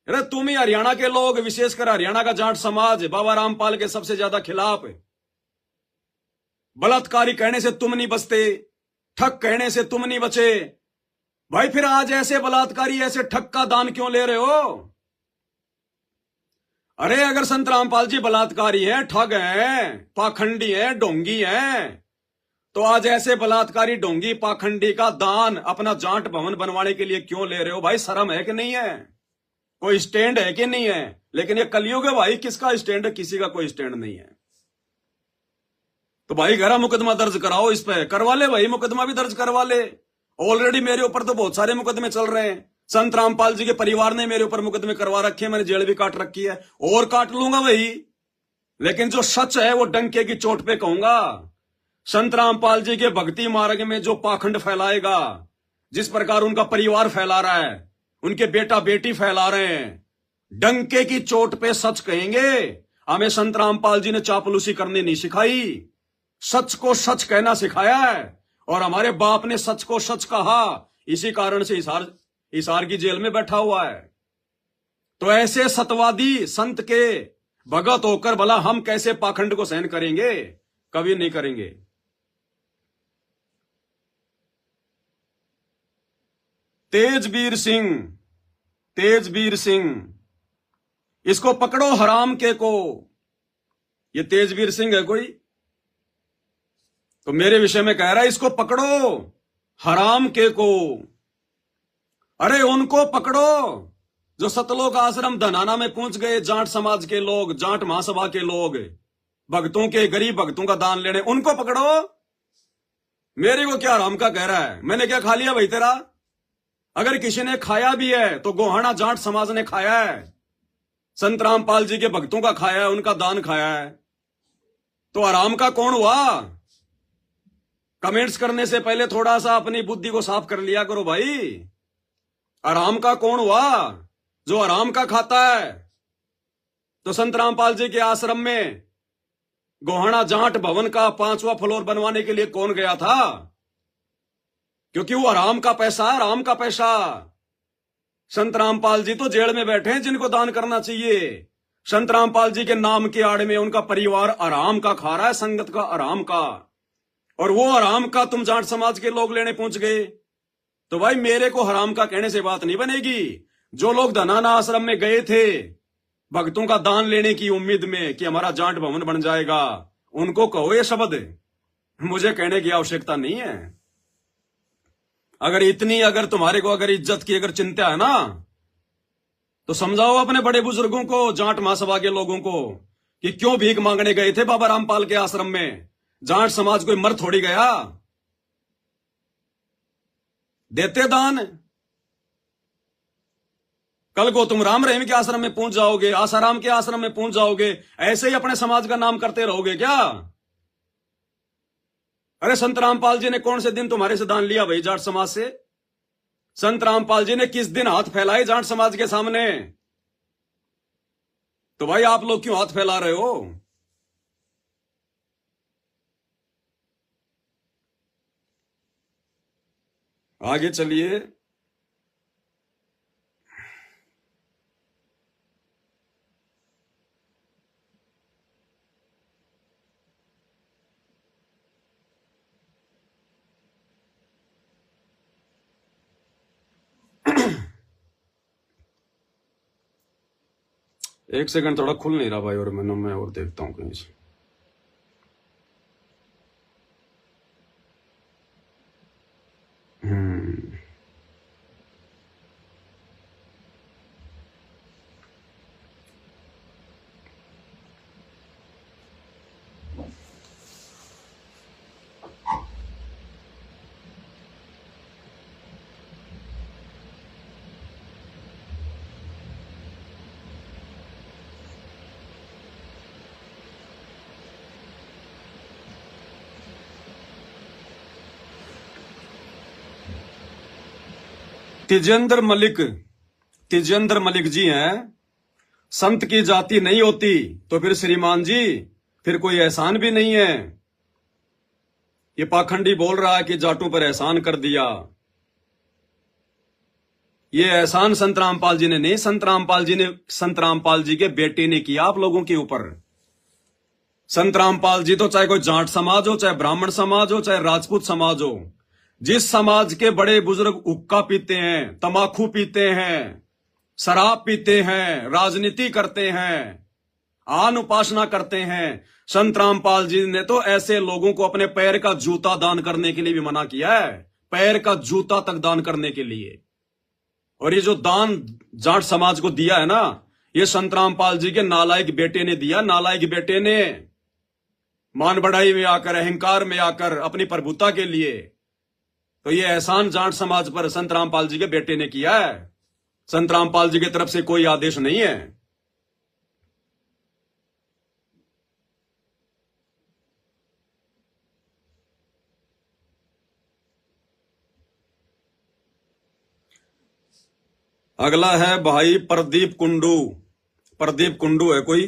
अरे तुम ही हरियाणा के लोग, विशेषकर हरियाणा का जाट समाज बाबा रामपाल के सबसे ज्यादा खिलाफ है। बलात्कारी कहने से तुम नहीं बचते, ठग कहने से तुम नहीं बचे। भाई फिर आज ऐसे बलात्कारी, ऐसे ठग का दान क्यों ले रहे हो? अरे अगर संत रामपाल जी बलात्कारी हैं, ठग हैं, पाखंडी हैं, ढोंगी हैं, तो आज ऐसे बलात्कारी, ढोंगी, पाखंडी का दान अपना जाट भवन बनवाने के लिए क्यों ले रहे हो? भाई शर्म है कि नहीं है? कोई स्टैंड है कि नहीं है? लेकिन ये कलयुग है भाई, किसका स्टैंड है? किसी का कोई स्टैंड नहीं है। तो भाई गहरा मुकदमा दर्ज कराओ, इस पे करवा ले भाई, मुकदमा भी दर्ज करवा ले। ऑलरेडी मेरे ऊपर तो बहुत सारे मुकदमे चल रहे हैं। संत रामपाल जी के परिवार ने मेरे ऊपर मुकदमे करवा रखे हैं, मैंने जेल भी काट रखी है, और काट लूंगा भाई। लेकिन जो सच है वो डंके की चोट पे कहूंगा। संत रामपाल जी के भक्ति मार्ग में जो पाखंड फैलाएगा, जिस प्रकार उनका परिवार फैला रहा है, उनके बेटा बेटी फैला रहे हैं, डंके की चोट पे सच कहेंगे। हमें संत रामपाल जी ने चापलूसी करनी नहीं सिखाई, सच को सच कहना सिखाया है। और हमारे बाप ने सच को सच कहा, इसी कारण से हिसार की जेल में बैठा हुआ है। तो ऐसे सतवादी संत के भगत होकर भला हम कैसे पाखंड को सहन करेंगे? कभी नहीं करेंगे। तेजवीर सिंह, तेजवीर सिंह, इसको पकड़ो हराम के को। ये तेजवीर सिंह है कोई? तो मेरे विषय में कह रहा है इसको पकड़ो हराम के को। अरे उनको पकड़ो जो सतलोक आश्रम धनाना में पहुंच गए, जाट समाज के लोग, जाट महासभा के लोग, भक्तों के, गरीब भक्तों का दान लेने, उनको पकड़ो। मेरे को क्या हराम का कह रहा है? मैंने क्या खा लिया भाई तेरा? अगर किसी ने खाया भी है तो गोहाना जाट समाज ने खाया है, संत रामपाल जी के भक्तों का खाया है, उनका दान खाया है। तो हराम का कौन हुआ? कमेंट्स करने से पहले थोड़ा सा अपनी बुद्धि को साफ कर लिया करो भाई। हराम का कौन हुआ? जो हराम का खाता है। तो संत रामपाल जी के आश्रम में गोहाना जाट भवन का 5वां फ्लोर बनवाने के लिए कौन गया था? क्योंकि वो हराम का पैसा, हराम का पैसा। संत रामपाल जी तो जेल में बैठे हैं, जिनको दान करना चाहिए। संत रामपाल जी के नाम के आड़ में उनका परिवार हराम का खा रहा है, संगत का, हराम का। और वो हराम का तुम जाट समाज के लोग लेने पहुंच गए। तो भाई मेरे को हराम का कहने से बात नहीं बनेगी। जो लोग धनाना आश्रम में गए थे भक्तों का दान लेने की उम्मीद में कि हमारा जाट भवन बन जाएगा, उनको कहो ये शब्द, मुझे कहने की आवश्यकता नहीं है। अगर तुम्हारे को अगर इज्जत की अगर चिंता है ना, तो समझाओ अपने बड़े बुजुर्गों को, जाट महासभा के लोगों को, कि क्यों भीख मांगने गए थे बाबा रामपाल के आश्रम में। जाट समाज कोई मर थोड़ी गया, देते दान। कल को तुम राम रहीम के आश्रम में पहुंच जाओगे, आसाराम के आश्रम में पहुंच जाओगे, ऐसे ही अपने समाज का नाम करते रहोगे क्या? अरे संत रामपाल जी ने कौन से दिन तुम्हारे से दान लिया भाई जाट समाज से? संत रामपाल जी ने किस दिन हाथ फैलाए जाट समाज के सामने? तो भाई आप लोग क्यों हाथ फैला रहे हो? आगे चलिए। एक सेकंड, थोड़ा खुल नहीं रहा भाई, और मैं और देखता हूँ कहीं से। तिजेंद्र मलिक जी हैं। संत की जाति नहीं होती तो फिर श्रीमान जी, फिर कोई एहसान भी नहीं है। ये पाखंडी बोल रहा है कि जाटों पर एहसान कर दिया। ये एहसान संत रामपाल जी ने नहीं, संत रामपाल जी के बेटे ने किया आप लोगों के ऊपर। संत रामपाल जी तो चाहे कोई जाट समाज हो, चाहे ब्राह्मण समाज हो, चाहे राजपूत समाज हो, जिस समाज के बड़े बुजुर्ग हुक्का पीते हैं, तमाकू पीते हैं, शराब पीते हैं, राजनीति करते हैं, आन उपासना करते हैं, संत रामपाल जी ने तो ऐसे लोगों को अपने पैर का जूता दान करने के लिए भी मना किया है। पैर का जूता तक दान करने के लिए। और ये जो दान जाट समाज को दिया है ना, ये संत रामपाल जी के नालायक बेटे ने दिया। नालायक बेटे ने मान बढ़ाई में आकर, अहंकार में आकर, अपनी प्रभुता के लिए। तो ये एहसान जाट समाज पर संत रामपाल जी के बेटे ने किया है। संत रामपाल जी की तरफ से कोई आदेश नहीं है। अगला है भाई प्रदीप कुंडू। प्रदीप कुंडू है कोई,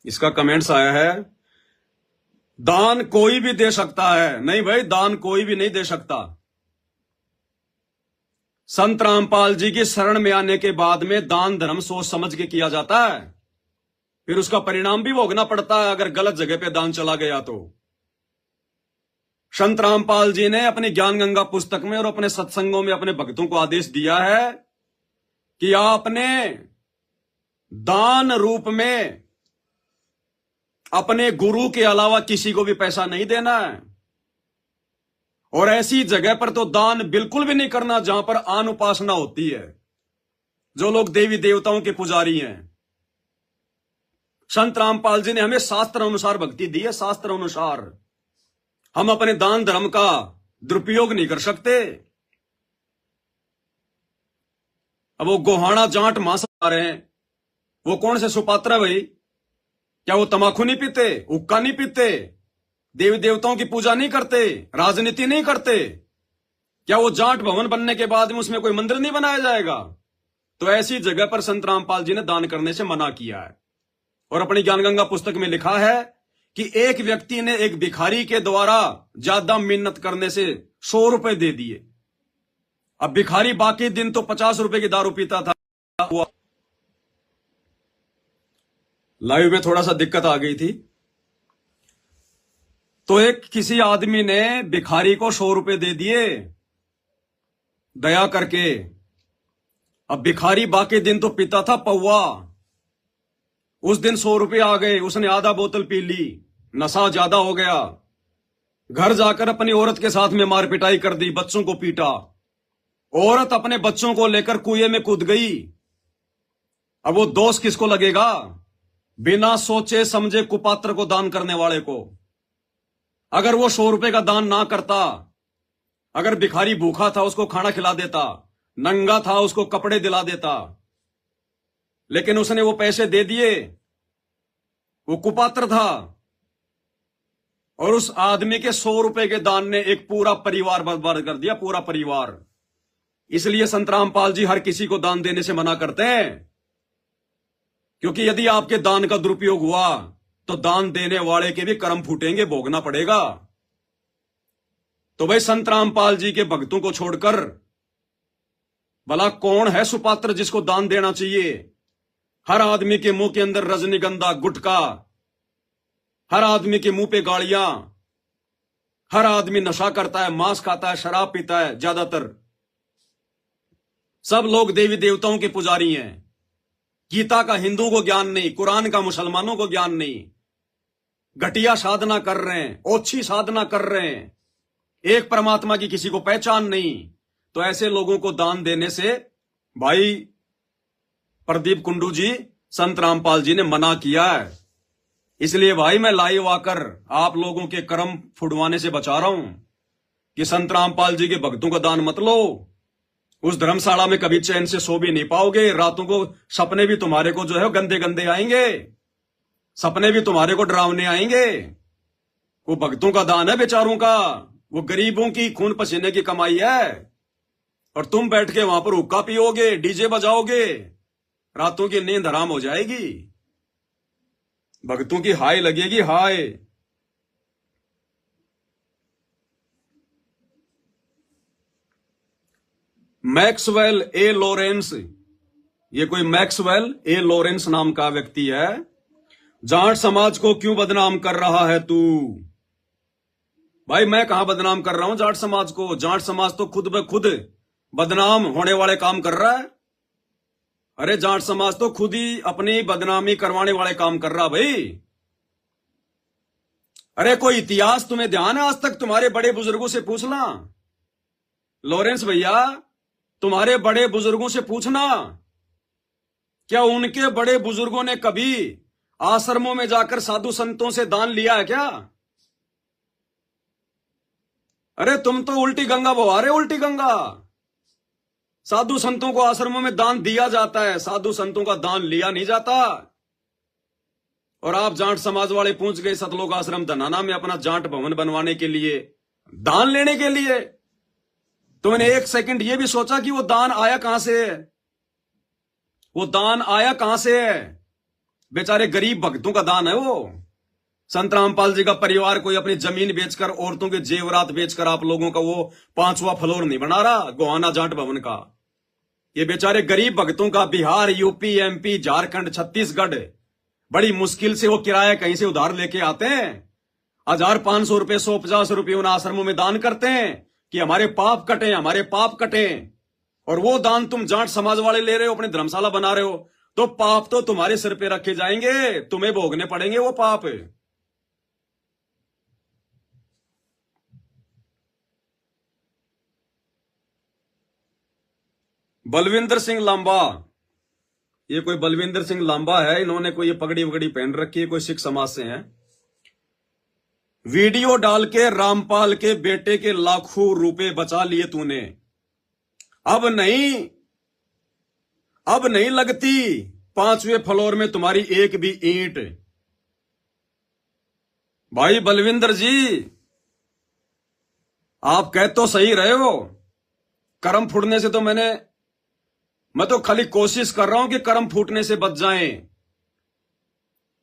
इसका कमेंट्स आया है, दान कोई भी दे सकता है। नहीं भाई, दान कोई भी नहीं दे सकता। संत रामपाल जी की शरण में आने के बाद में दान धर्म सोच समझ के किया जाता है, फिर उसका परिणाम भी भोगना पड़ता है अगर गलत जगह पे दान चला गया तो। संत रामपाल जी ने अपनी ज्ञान गंगा पुस्तक में और अपने सत्संगों में अपने भक्तों को आदेश दिया है कि आपने दान रूप में अपने गुरु के अलावा किसी को भी पैसा नहीं देना है। और ऐसी जगह पर तो दान बिल्कुल भी नहीं करना जहां पर आन उपासना होती है, जो लोग देवी देवताओं के पुजारी हैं। संत रामपाल जी ने हमें शास्त्र अनुसार भक्ति दी है, शास्त्र अनुसार। हम अपने दान धर्म का दुरुपयोग नहीं कर सकते। अब वो गोहाना जाट मांस आ रहे हैं, वो कौन से सुपात्र है भाई? क्या वो तमाकू नहीं पीते, हुक्का नहीं पीते, देवी देवताओं की पूजा नहीं करते, राजनीति नहीं करते? क्या वो जाट भवन बनने के बाद में उसमें कोई मंदिर नहीं बनाया जाएगा? तो ऐसी जगह पर संत रामपाल जी ने दान करने से मना किया है। और अपनी ज्ञान गंगा पुस्तक में लिखा है कि एक व्यक्ति ने एक भिखारी के द्वारा ज्यादा मिन्नत करने से 100 रुपए दे दिए। अब भिखारी बाकी दिन तो 50 रुपए की दारू पीता था। लाइव में थोड़ा सा दिक्कत आ गई थी, तो एक किसी आदमी ने भिखारी को 100 रुपए दे दिए दया करके। अब भिखारी बाकी दिन तो पीता था पौवा, उस दिन 100 रुपए आ गए, उसने आधा बोतल पी ली, नशा ज्यादा हो गया, घर जाकर अपनी औरत के साथ में मार पिटाई कर दी, बच्चों को पीटा। औरत अपने बच्चों को लेकर कुएं में कूद गई। अब वो दोष किसको लगेगा? बिना सोचे समझे कुपात्र को दान करने वाले को। अगर वो 100 रुपए का दान ना करता, अगर भिखारी भूखा था उसको खाना खिला देता, नंगा था उसको कपड़े दिला देता, लेकिन उसने वो पैसे दे दिए, वो कुपात्र था। और उस आदमी के 100 रुपए के दान ने एक पूरा परिवार बर्बाद कर दिया, पूरा परिवार। इसलिए संत रामपाल जी हर किसी को दान देने से मना करते हैं, क्योंकि यदि आपके दान का दुरुपयोग हुआ तो दान देने वाले के भी कर्म फूटेंगे, भोगना पड़ेगा। तो भाई संत रामपाल जी के भक्तों को छोड़कर भला कौन है सुपात्र जिसको दान देना चाहिए? हर आदमी के मुंह के अंदर रजनीगंधा, गुटखा, हर आदमी के मुंह पे गालियां, हर आदमी नशा करता है, मांस खाता है, शराब पीता है। ज्यादातर सब लोग देवी देवताओं के पुजारी हैं। गीता का हिंदुओं को ज्ञान नहीं, कुरान का मुसलमानों को ज्ञान नहीं। घटिया साधना कर रहे हैं, ओछी साधना कर रहे हैं, एक परमात्मा की किसी को पहचान नहीं। तो ऐसे लोगों को दान देने से भाई प्रदीप कुंडू जी, संत रामपाल जी ने मना किया है। इसलिए भाई मैं लाइव आकर आप लोगों के कर्म फुड़वाने से बचा रहा हूं कि संत रामपाल जी के भक्तों का दान मत लो। उस धर्मशाला में कभी चैन से सो भी नहीं पाओगे। रातों को सपने भी तुम्हारे को जो है गंदे गंदे आएंगे, सपने भी तुम्हारे को डरावने आएंगे। वो भक्तों का दान है बेचारों का, वो गरीबों की खून पसीने की कमाई है। और तुम बैठ के वहां पर हुक्का पियोगे, डीजे बजाओगे, रातों की नींद हराम हो जाएगी। भक्तों की हाय लगेगी, हाय। मैक्सवेल ए लॉरेंस, ये कोई मैक्सवेल ए लॉरेंस नाम का व्यक्ति है। जाट समाज को क्यों बदनाम कर रहा है तू? भाई मैं कहां बदनाम कर रहा हूं जाट समाज को? जाट समाज तो खुद ब खुद बदनाम होने वाले काम कर रहा है। अरे जाट समाज तो खुद ही अपनी बदनामी करवाने वाले काम कर रहा भाई। अरे कोई इतिहास तुम्हें ध्यान है आज तक? तुम्हारे बड़े बुजुर्गों से पूछना लॉरेंस भैया, तुम्हारे बड़े बुजुर्गों से पूछना, क्या उनके बड़े बुजुर्गों ने कभी आश्रमों में जाकर साधु संतों से दान लिया है क्या? अरे तुम तो उल्टी गंगा बहा रहे हो, उल्टी गंगा। साधु संतों को आश्रमों में दान दिया जाता है, साधु संतों का दान लिया नहीं जाता। और आप जाट समाज वाले पहुंच गए सतलोक आश्रम धनाना में अपना जाट भवन बनवाने के लिए, दान लेने के लिए। तुमने एक सेकंड ये भी सोचा कि वो दान आया कहां से है? वो दान आया कहां से है? बेचारे गरीब भक्तों का दान है वो। संत रामपाल जी का परिवार कोई अपनी जमीन बेचकर, औरतों के जेवरात बेचकर आप लोगों का वो 5वां फ्लोर नहीं बना रहा गोहाना जाट भवन का। ये बेचारे गरीब भक्तों का बिहार, यूपी, एमपी, झारखंड, छत्तीसगढ़ बड़ी मुश्किल से वो किराया कहीं से उधार लेके आते हैं। 1500 रुपए, 150 रुपए उन आश्रमों में दान करते हैं कि हमारे पाप कटे, हमारे पाप कटे। और वो दान तुम जाट समाज वाले ले रहे हो, अपने धर्मशाला बना रहे हो, तो पाप तो तुम्हारे सिर पे रखे जाएंगे, तुम्हें भोगने पड़ेंगे वो पाप। बलविंदर सिंह लांबा, ये कोई बलविंदर सिंह लांबा है, इन्होंने कोई ये पगड़ी वगड़ी पहन रखी है, कोई सिख समाज से हैं। वीडियो डाल के रामपाल के बेटे के लाखों रुपए बचा लिए तूने। अब नहीं लगती 5वें फ्लोर में तुम्हारी एक भी ईंट। भाई बलविंदर जी, आप कह तो सही रहे हो, कर्म फूटने से तो मैं तो खाली कोशिश कर रहा हूं कि कर्म फूटने से बच जाएं,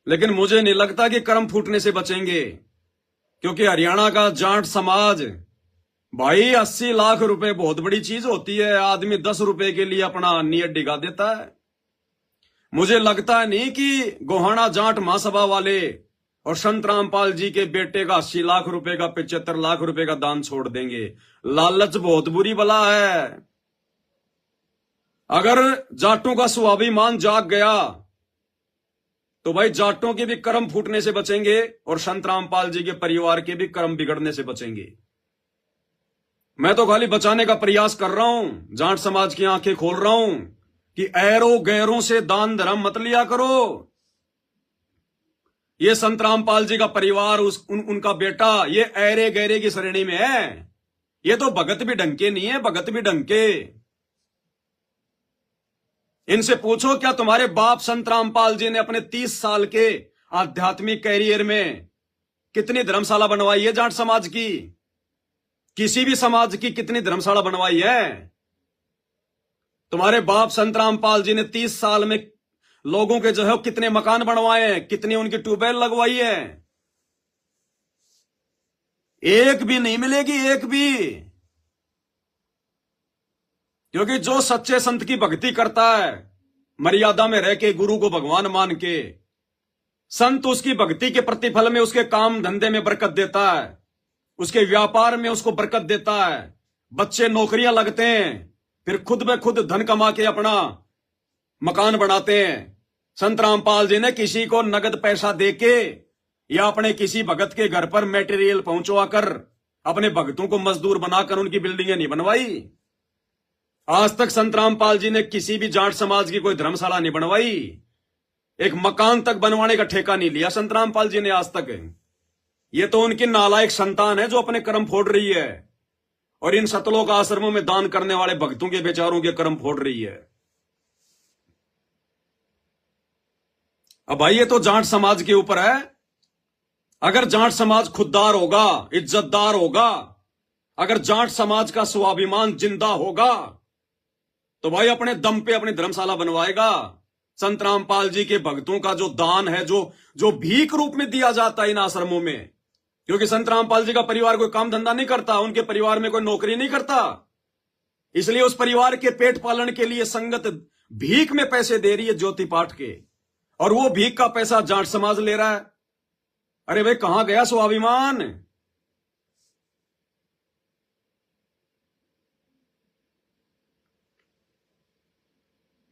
लेकिन मुझे नहीं लगता कि कर्म फूटने से बचेंगे। क्योंकि हरियाणा का जाट समाज भाई 80 लाख रुपए बहुत बड़ी चीज होती है। आदमी 10 रुपए के लिए अपना नीयत डिगा देता है। मुझे लगता नहीं कि गोहाना जाट महासभा वाले और संत रामपाल जी के बेटे का 80 लाख रुपए का 75 लाख रुपए का दान छोड़ देंगे। लालच बहुत बुरी बला है। अगर जाटों का स्वाभिमान जाग गया तो भाई जाटों के भी कर्म फूटने से बचेंगे और संत रामपाल जी के परिवार के भी कर्म बिगड़ने से बचेंगे। मैं तो खाली बचाने का प्रयास कर रहा हूं, जाट समाज की आंखें खोल रहा हूं कि ऐरों गैरों से दान धर्म मत लिया करो। ये संत रामपाल जी का परिवार, उनका बेटा, ये ऐरे गैरे की श्रेणी में है। ये तो भगत भी ढंग के नहीं है, भगत भी ढंग के। इनसे पूछो क्या तुम्हारे बाप संत रामपाल जी ने अपने 30 साल के आध्यात्मिक कैरियर में कितनी धर्मशाला बनवाई है जाट समाज की? किसी भी समाज की कितनी धर्मशाला बनवाई है? तुम्हारे बाप संत रामपाल जी ने 30 साल में लोगों के जो है कितने मकान बनवाए हैं, कितनी उनकी ट्यूबवेल लगवाई है? एक भी नहीं मिलेगी, एक भी। क्योंकि जो सच्चे संत की भक्ति करता है, मर्यादा में रह के, गुरु को भगवान मान के, संत उसकी भक्ति के प्रतिफल में उसके काम धंधे में बरकत देता है, उसके व्यापार में उसको बरकत देता है। बच्चे नौकरियां लगते हैं, फिर खुद में खुद धन कमा के अपना मकान बनाते हैं। संत रामपाल जी ने किसी को नगद पैसा देके या अपने किसी भगत के घर पर मटेरियल पहुंचवाकर अपने भगतों को मजदूर बनाकर उनकी बिल्डिंगें नहीं बनवाई। आज तक संत रामपाल जी ने किसी भी जाट समाज की कोई धर्मशाला नहीं बनवाई, एक मकान तक बनवाने का ठेका नहीं लिया संत रामपाल जी ने आज तक। ये तो उनकी नालायक संतान है जो अपने कर्म फोड़ रही है और इन सतलोक आश्रमों में दान करने वाले भक्तों के बेचारों के कर्म फोड़ रही है। अब भाई ये तो जाट समाज के ऊपर है। अगर जाट समाज खुददार होगा, इज्जतदार होगा, अगर जाट समाज का स्वाभिमान जिंदा होगा, तो भाई अपने दम पे अपनी धर्मशाला बनवाएगा। संत रामपाल जी के भक्तों का जो दान है, जो भीख रूप में दिया जाता है इन आश्रमों में, क्योंकि संत रामपाल जी का परिवार कोई काम धंधा नहीं करता, उनके परिवार में कोई नौकरी नहीं करता, इसलिए उस परिवार के पेट पालन के लिए संगत भीख में पैसे दे रही है ज्योति पाठ के, और वो भीख का पैसा जाट समाज ले रहा है। अरे भाई कहां गया स्वाभिमान?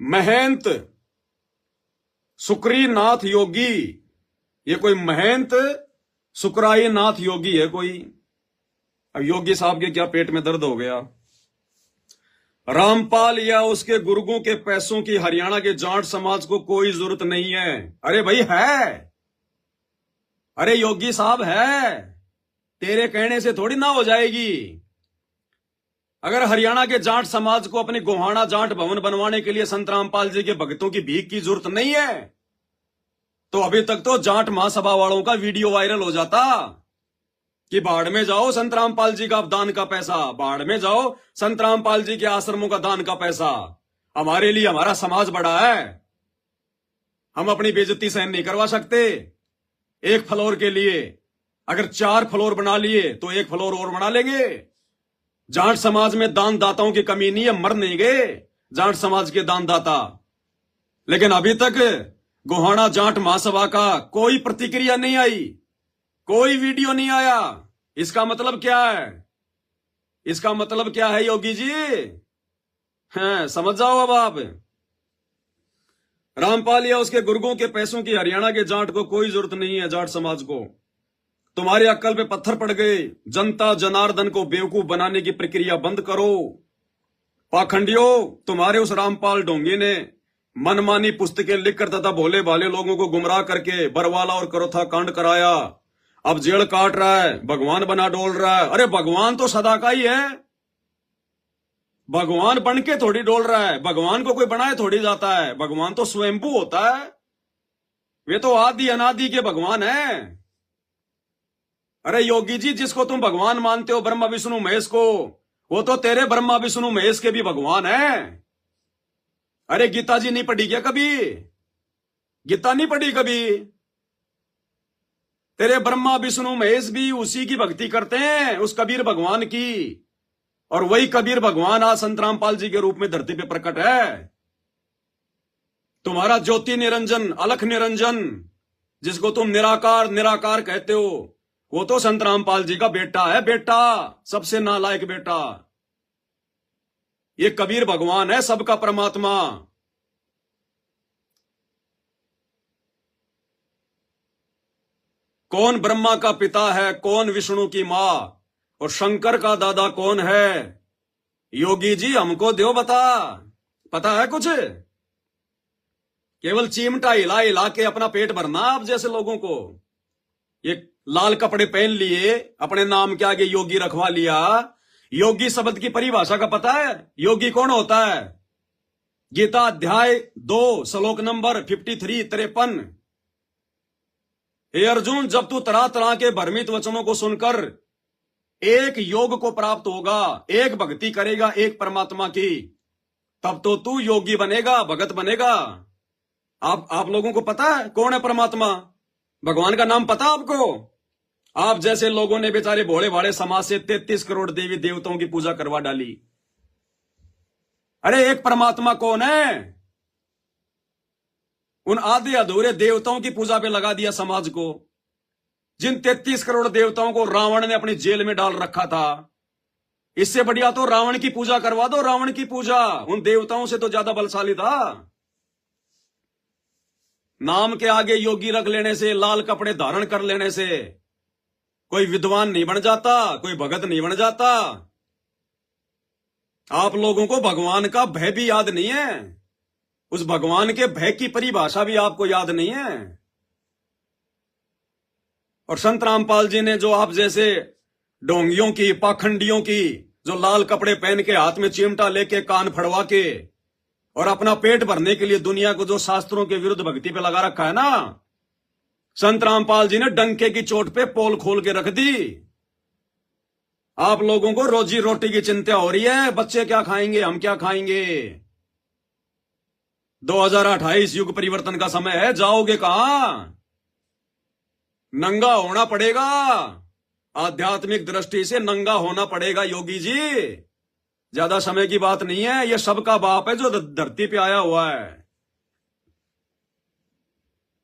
महंत सुक्री नाथ योगी, ये कोई महंत सुकराई नाथ योगी है कोई? अब योगी साहब के क्या पेट में दर्द हो गया? रामपाल या उसके गुर्गों के पैसों की हरियाणा के जाट समाज को कोई जरूरत नहीं है। अरे भाई है, अरे योगी साहब है, तेरे कहने से थोड़ी ना हो जाएगी। अगर हरियाणा के जाट समाज को अपनी गोहाना जाट भवन बनवाने के लिए संत रामपाल जी के भक्तों की भीख की जरूरत नहीं है, तो अभी तक तो जाट महासभा वालों का वीडियो वायरल हो जाता कि बाढ़ में जाओ संत रामपाल जी का दान का पैसा, बाढ़ में जाओ संत रामपाल जी के आश्रमों का दान का पैसा। हमारे लिए हमारा समाज बड़ा है, हम अपनी बेइज्जती सहन नहीं करवा सकते। एक फ्लोर के लिए अगर 4 फ्लोर बना लिए तो 1 फ्लोर और बना लेंगे। जाट समाज में दान दाताओं की कमी नहीं है, मर नहीं गए जाट समाज के दान दाता। लेकिन अभी तक गोहाना जाट महासभा का कोई प्रतिक्रिया नहीं आई, कोई वीडियो नहीं आया। इसका मतलब क्या है? इसका मतलब क्या है योगी जी? हैं, समझ जाओ अब आप। रामपाल या उसके गुर्गों के पैसों की हरियाणा के जाट को कोई जरूरत नहीं है। जाट समाज को तुम्हारे अक्ल पे पत्थर पड़ गए। जनता जनार्दन को बेवकूफ बनाने की प्रक्रिया बंद करो। पाखंडियों, तुम्हारे उस रामपाल ढोंगी ने मनमानी पुस्तकें लिखकर तथा भोले भाले लोगों को गुमराह करके बरवाला और करोथा कांड कराया। अब जेल काट रहा है, भगवान बना डोल रहा है। अरे भगवान तो सदा का ही है, भगवान बन के थोड़ी डोल रहा है। भगवान को कोई बनाए थोड़ी जाता है, भगवान तो स्वयंभू होता है। वे तो आदि अनादि के भगवान है। अरे योगी जी, जिसको तुम भगवान मानते हो ब्रह्मा विष्णु महेश को, वो तो तेरे ब्रह्मा विष्णु महेश के भी भगवान है। अरे गीता जी नहीं पढ़ी क्या कभी? गीता नहीं पढ़ी कभी? तेरे ब्रह्मा विष्णु महेश भी उसी की भक्ति करते हैं, उस कबीर भगवान की। और वही कबीर भगवान आज संत रामपाल जी के रूप में धरती पे प्रकट है। तुम्हारा ज्योति निरंजन, अलख निरंजन, जिसको तुम निराकार निराकार कहते हो, वो तो संत रामपाल जी का बेटा है। बेटा, सबसे नालायक बेटा। ये कबीर भगवान है, सबका परमात्मा। कौन ब्रह्मा का पिता है, कौन विष्णु की मां, और शंकर का दादा कौन है? योगी जी हमको दो बता, पता है कुछ? केवल चिमटा हिला हिला के अपना पेट भरना आप जैसे लोगों को। ये लाल कपड़े पहन लिए, अपने नाम के आगे योगी रखवा लिया। योगी शब्द की परिभाषा का पता है? योगी कौन होता है? गीता अध्याय 2 श्लोक नंबर 53-53। हे अर्जुन, जब तू तरह तरह के भ्रमित वचनों को सुनकर एक योग को प्राप्त होगा, एक भक्ति करेगा एक परमात्मा की, तब तो तू योगी बनेगा, भगत बनेगा। आप लोगों को पता है कौन है परमात्मा? भगवान का नाम पता आपको? आप जैसे लोगों ने बेचारे भोले भाले समाज से 33 करोड़ देवी देवताओं की पूजा करवा डाली। अरे एक परमात्मा कौन है? उन आधे अधूरे देवताओं की पूजा पे लगा दिया समाज को। जिन 33 करोड़ देवताओं को रावण ने अपनी जेल में डाल रखा था, इससे बढ़िया तो रावण की पूजा करवा दो। रावण की पूजा उन देवताओं से तो ज्यादा बलशाली था। नाम के आगे योगी रख लेने से, लाल कपड़े धारण कर लेने से कोई विद्वान नहीं बन जाता, कोई भगत नहीं बन जाता। आप लोगों को भगवान का भय भी याद नहीं है। उस भगवान के भय की परिभाषा भी आपको याद नहीं है। और संत रामपाल जी ने जो आप जैसे ढोंगियों की, पाखंडियों की, जो लाल कपड़े पहन के हाथ में चिमटा लेके कान फड़वा के और अपना पेट भरने के लिए दुनिया को जो शास्त्रों के विरुद्ध भक्ति पे लगा रखा है ना, संत रामपाल जी ने डंके की चोट पे पोल खोल के रख दी। आप लोगों को रोजी रोटी की चिंता हो रही है, बच्चे क्या खाएंगे, हम क्या खाएंगे। 2028 युग परिवर्तन का समय है, जाओगे कहां? नंगा होना पड़ेगा। आध्यात्मिक दृष्टि से नंगा होना पड़ेगा योगी जी। ज्यादा समय की बात नहीं है। यह सबका बाप है जो धरती पे आया हुआ है।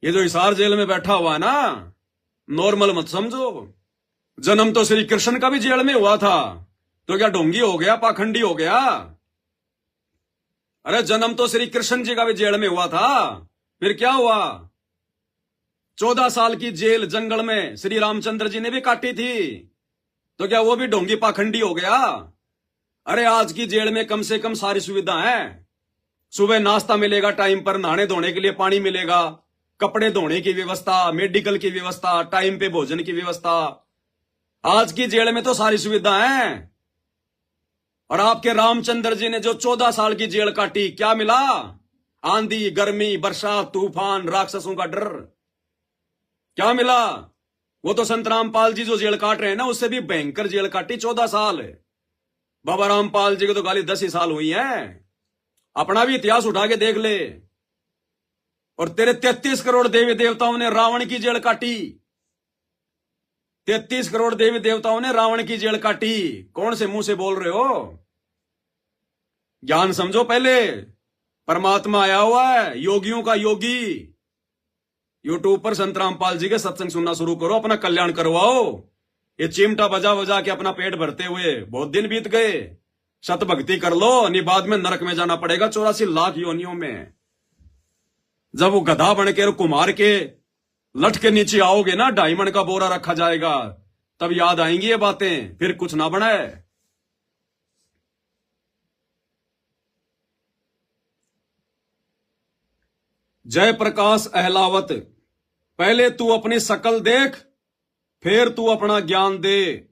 ये जो हिसार जेल में बैठा हुआ है ना, नॉर्मल मत समझो। जन्म तो श्री कृष्ण का भी जेल में हुआ था, तो क्या ढोंगी हो गया, पाखंडी हो गया? अरे जन्म तो श्री कृष्ण जी का भी जेल में हुआ था, फिर क्या हुआ? 14 साल की जेल जंगल में श्री रामचंद्र जी ने भी काटी थी, तो क्या वो भी ढोंगी पाखंडी हो गया? अरे आज की जेल में कम से कम सारी सुविधा है। सुबह नाश्ता मिलेगा टाइम पर, नहाने धोने के लिए पानी मिलेगा, कपड़े धोने की व्यवस्था, मेडिकल की व्यवस्था, टाइम पे भोजन की व्यवस्था। आज की जेल में तो सारी सुविधा है। और आपके रामचंद्र जी ने जो 14 साल की जेल काटी, क्या मिला? आंधी, गर्मी, बरसात, तूफान, राक्षसों का डर। क्या मिला? वो तो संत रामपाल जी जो जेल काट रहे हैं ना, उससे भी भयंकर जेल काटी 14 साल। बाबा रामपाल जी को तो खाली 10 ही साल हुई है। अपना भी इतिहास उठा के देख ले। और तेरे 33 करोड़ देवी देवताओं ने रावण की जेल काटी। 33 करोड़ देवी देवताओं ने रावण की जेल काटी। कौन से मुंह से बोल रहे हो? ज्ञान समझो पहले। परमात्मा आया हुआ है, योगियों का योगी। यूट्यूब पर संत रामपाल जी के सत्संग सुनना शुरू करो, अपना कल्याण करवाओ। ये चिमटा बजा बजा के अपना पेट भरते हुए बहुत दिन बीत गए। सत भक्ति कर लो, नहीं बाद में नरक में जाना पड़ेगा 84 लाख योनियों में। जब वो गधा बन के और कुमार के लठ के नीचे आओगे ना, डायमंड का बोरा रखा जाएगा, तब याद आएंगी ये बातें, फिर कुछ ना बनाए। जय प्रकाश अहलावत, पहले तू अपनी शकल देख, फिर तू अपना ज्ञान दे।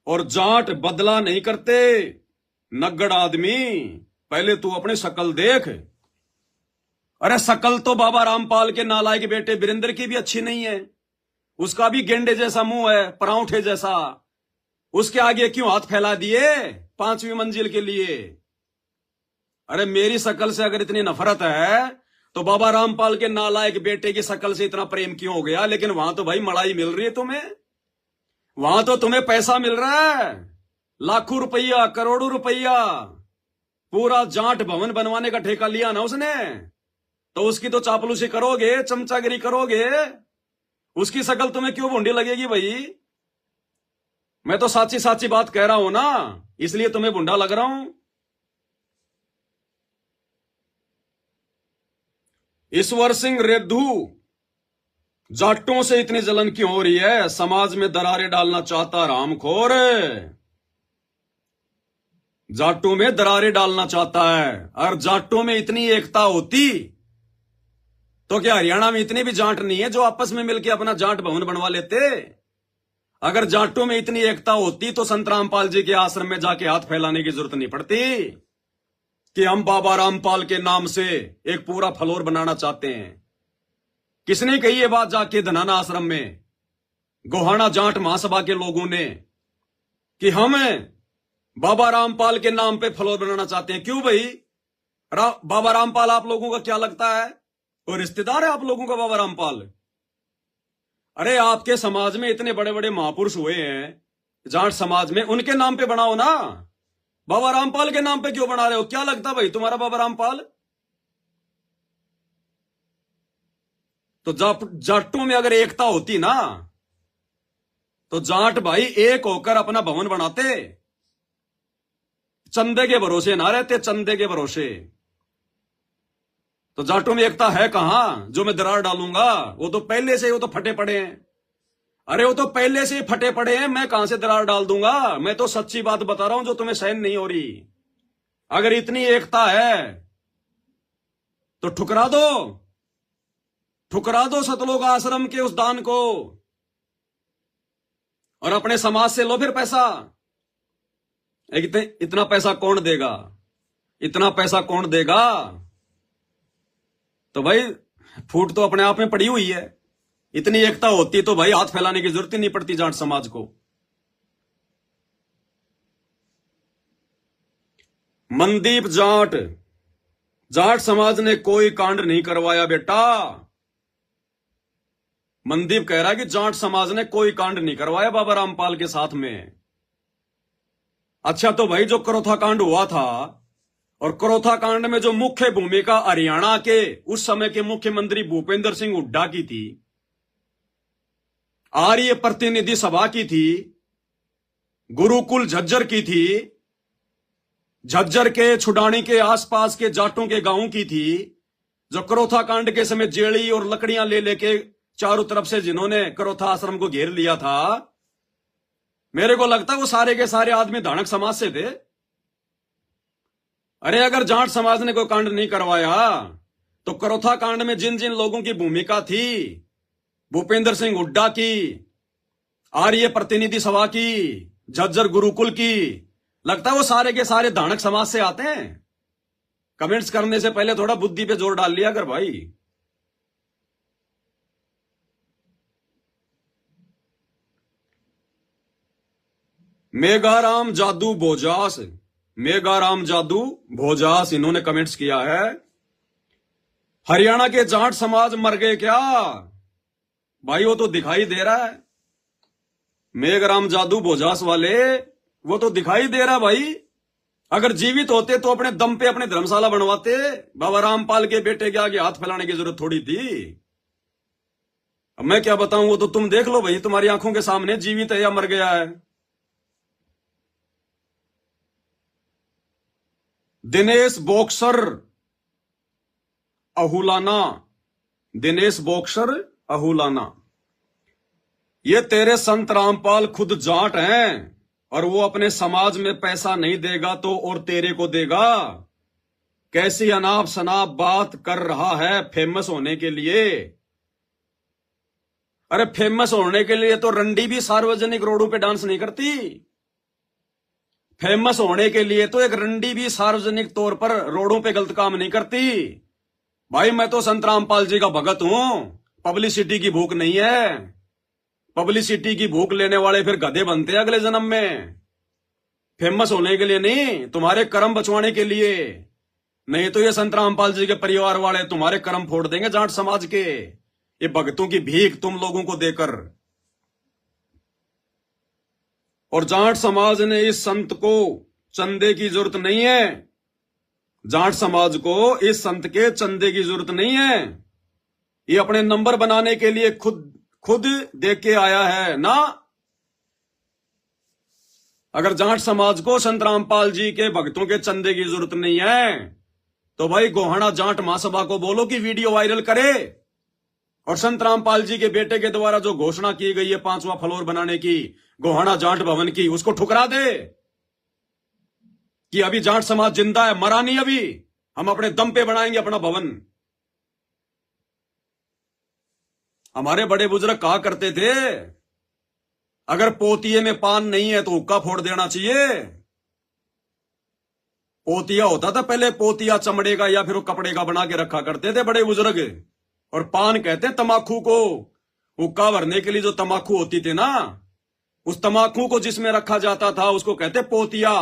और जाट बदला नहीं करते नग्गड़ आदमी, पहले तू अपनी शकल देख। अरे शकल तो बाबा रामपाल के नालायक बेटे वीरेंद्र की भी अच्छी नहीं है। उसका भी गेंडे जैसा मुंह है, परांठे जैसा। उसके आगे क्यों हाथ फैला दिए 5वीं मंजिल के लिए? अरे मेरी शकल से अगर इतनी नफरत है तो बाबा रामपाल के नालायक बेटे की शकल से इतना प्रेम क्यों हो गया? लेकिन वहां तो भाई मलाई मिल रही है तुम्हें, वहां तो तुम्हें पैसा मिल रहा है, लाखों रुपया, करोड़ों रुपया। पूरा जाट भवन बनवाने का ठेका लिया ना उसने, तो उसकी तो चापलूसी करोगे, चमचागिरी करोगे। उसकी शकल तुम्हें क्यों भूंडी लगेगी भाई? मैं तो साची साची बात कह रहा हूं ना, इसलिए तुम्हें भूंडा लग रहा हूं। ईश्वर सिंह रेद्धू, जाटों से इतनी जलन क्यों हो रही है? समाज में दरारें डालना चाहता रामखोर, जाटों में दरारें डालना चाहता है। और जाटों में इतनी एकता होती तो क्या हरियाणा में इतनी भी जाट नहीं है जो आपस में मिलकर अपना जाट भवन बनवा लेते? अगर जाटों में इतनी एकता होती तो संत रामपाल जी के आश्रम में जाके हाथ फैलाने की जरूरत नहीं पड़ती कि हम बाबा रामपाल के नाम से एक पूरा फ्लोर बनाना चाहते हैं। किसने कही ये बात जाके धनाना आश्रम में, गोहाना जाट महासभा के लोगों ने, कि हम बाबा रामपाल के नाम पे फ्लोर बनाना चाहते हैं? क्यों भाई? बाबा रामपाल आप लोगों का क्या लगता है? कोई रिश्तेदार है आप लोगों का बाबा रामपाल? अरे आपके समाज में इतने बड़े बड़े महापुरुष हुए हैं जाट समाज में, उनके नाम पे बनाओ ना। बाबा रामपाल के नाम पे क्यों बना रहे हो? क्या लगता भाई तुम्हारा बाबा रामपाल? तो जाटों में अगर एकता होती ना तो जाट भाई एक होकर अपना भवन बनाते, चंदे के भरोसे ना रहते, चंदे के भरोसे। तो जाटों में एकता है कहां जो मैं दरार डालूंगा? वो तो पहले से वो तो फटे पड़े हैं। अरे वो तो पहले से ही फटे पड़े हैं, मैं कहां से दरार डाल दूंगा? मैं तो सच्ची बात बता रहा हूं जो तुम्हें सहन नहीं हो रही। अगर इतनी एकता है तो ठुकरा दो, ठुकरा दो सतलोक आश्रम के उस दान को और अपने समाज से लो फिर पैसा। इतना पैसा कौन देगा? इतना पैसा कौन देगा? तो भाई फूट तो अपने आप में पड़ी हुई है। इतनी एकता होती तो भाई हाथ फैलाने की जरूरत ही नहीं पड़ती जाट समाज को। मनदीप जाट, जाट समाज ने कोई कांड नहीं करवाया बेटा। मनदीप कह रहा है कि जाट समाज ने कोई कांड नहीं करवाया बाबा रामपाल के साथ में। अच्छा तो भाई जो करोथा कांड हुआ था, और करोथा कांड में जो मुख्य भूमिका हरियाणा के उस समय के मुख्यमंत्री भूपेंद्र सिंह हुड्डा की थी, आर्य प्रतिनिधि सभा की थी, गुरुकुल झज्जर की थी, झज्जर के छुडानी के आसपास के जाटों के गांवों की थी, जो करोथा कांड के समय जेड़ी और लकड़ियां ले लेके चारों तरफ से जिन्होंने करोथा आश्रम को घेर लिया था, मेरे को लगता है वो सारे के सारे आदमी धानक समाज से थे। अरे अगर जाट समाज ने कोई कांड नहीं करवाया तो करोथा कांड में जिन जिन लोगों की भूमिका थी, भूपेंद्र सिंह हुड्डा की, आर्य प्रतिनिधि सभा की, झज्जर गुरुकुल की, लगता है वो सारे के सारे धानक समाज से आते हैं। कमेंट्स करने से पहले थोड़ा बुद्धि पे जोर डाल लिया कर भाई। मेघाराम जादू भोजास, मेघाराम जादू भोजास इन्होंने कमेंट्स किया है, हरियाणा के जाट समाज मर गए क्या? भाई वो तो दिखाई दे रहा है। मेघराम जादू भोजास वाले वो तो दिखाई दे रहा भाई। अगर जीवित होते तो अपने दम पे अपने धर्मशाला बनवाते। बाबा रामपाल के बेटे के आगे हाथ फैलाने की जरूरत थोड़ी थी। अब मैं क्या बताऊं, वो तो तुम देख लो भाई, तुम्हारी आंखों के सामने जीवित है या मर गया है। दिनेश बॉक्सर अहुलाना, दिनेश बॉक्सर अहुलाना, ये तेरे संत रामपाल खुद जाट हैं और वो अपने समाज में पैसा नहीं देगा तो और तेरे को देगा। कैसी अनाप शनाप बात कर रहा है फेमस होने के लिए। अरे फेमस होने के लिए तो रंडी भी सार्वजनिक रोडों पे डांस नहीं करती। फेमस होने के लिए तो एक रंडी भी सार्वजनिक तौर पर रोडों पे गलत काम नहीं करती। भाई मैं तो संत रामपाल जी का भगत हूं, पब्लिसिटी की भूख नहीं है। पब्लिसिटी की भूख लेने वाले फिर गधे बनते हैं अगले जन्म में। फेमस होने के लिए नहीं, तुम्हारे कर्म बचवाने के लिए। नहीं तो ये संत रामपाल जी के परिवार वाले तुम्हारे कर्म फोड़ देंगे जाट समाज के, ये भगतों की भीख तुम लोगों को देकर। और जाट समाज ने इस संत को चंदे की जरूरत नहीं है। जाट समाज को इस संत के चंदे की जरूरत नहीं है। ये अपने नंबर बनाने के लिए खुद देख के आया है ना। अगर जाट समाज को संत रामपाल जी के भक्तों के चंदे की जरूरत नहीं है तो भाई गोहाना जाट महासभा को बोलो कि वीडियो वायरल करे और संत रामपाल जी के बेटे के द्वारा जो घोषणा की गई है 5वां फ्लोर बनाने की गोहाना जाट भवन की, उसको ठुकरा दे कि अभी जाट समाज जिंदा है, मरा नहीं अभी, हम अपने दम पे बनाएंगे अपना भवन। हमारे बड़े बुजुर्ग कहा करते थे अगर पोतिये में पान नहीं है तो हुक्का फोड़ देना चाहिए। पोतिया होता था पहले, पोतिया चमड़े का या फिर वो कपड़े का बना के रखा करते थे बड़े बुजुर्ग। और पान कहते हैं तमाकू को, हुक्का भरने के लिए जो तमाकू होती थी ना, उस तमाकू को जिसमें रखा जाता था उसको कहते पोतिया।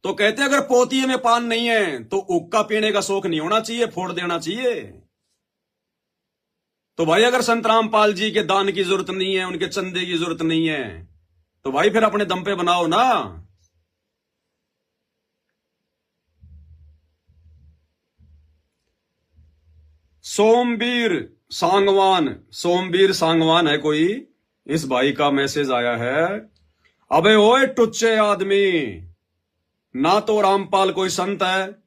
तो कहते अगर पोतिये में पान नहीं है तो हुक्का पीने का शौक नहीं होना चाहिए, फोड़ देना चाहिए। तो भाई अगर संत रामपाल जी के दान की जरूरत नहीं है, उनके चंदे की जरूरत नहीं है, तो भाई फिर अपने दम पे बनाओ ना। सोमवीर सांगवान है कोई, इस भाई का मैसेज आया है। अबे ओए टुच्चे आदमी, ना तो रामपाल कोई संत है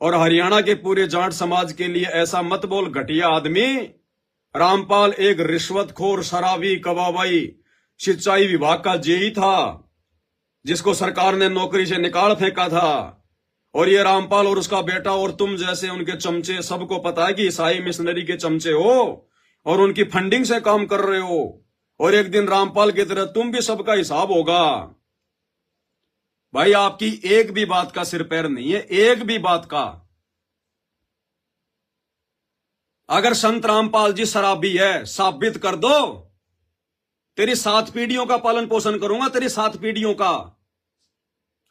और हरियाणा के पूरे जाट समाज के लिए ऐसा मत बोल घटिया आदमी। रामपाल एक रिश्वतखोर, शराबी, कबाबाई, सिंचाई विभाग का जेई था जिसको सरकार ने नौकरी से निकाल फेंका था। और ये रामपाल और उसका बेटा और तुम जैसे उनके चमचे, सबको पता है कि ईसाई मिशनरी के चमचे हो और उनकी फंडिंग से काम कर रहे हो। और एक दिन रामपाल की तरह तुम भी सबका हिसाब होगा। भाई आपकी एक भी बात का सिर पैर नहीं है, एक भी बात का। अगर संत रामपाल जी शराबी है, साबित कर दो। तेरी 7 पीढ़ियों का पालन पोषण करूंगा, तेरी 7 पीढ़ियों का।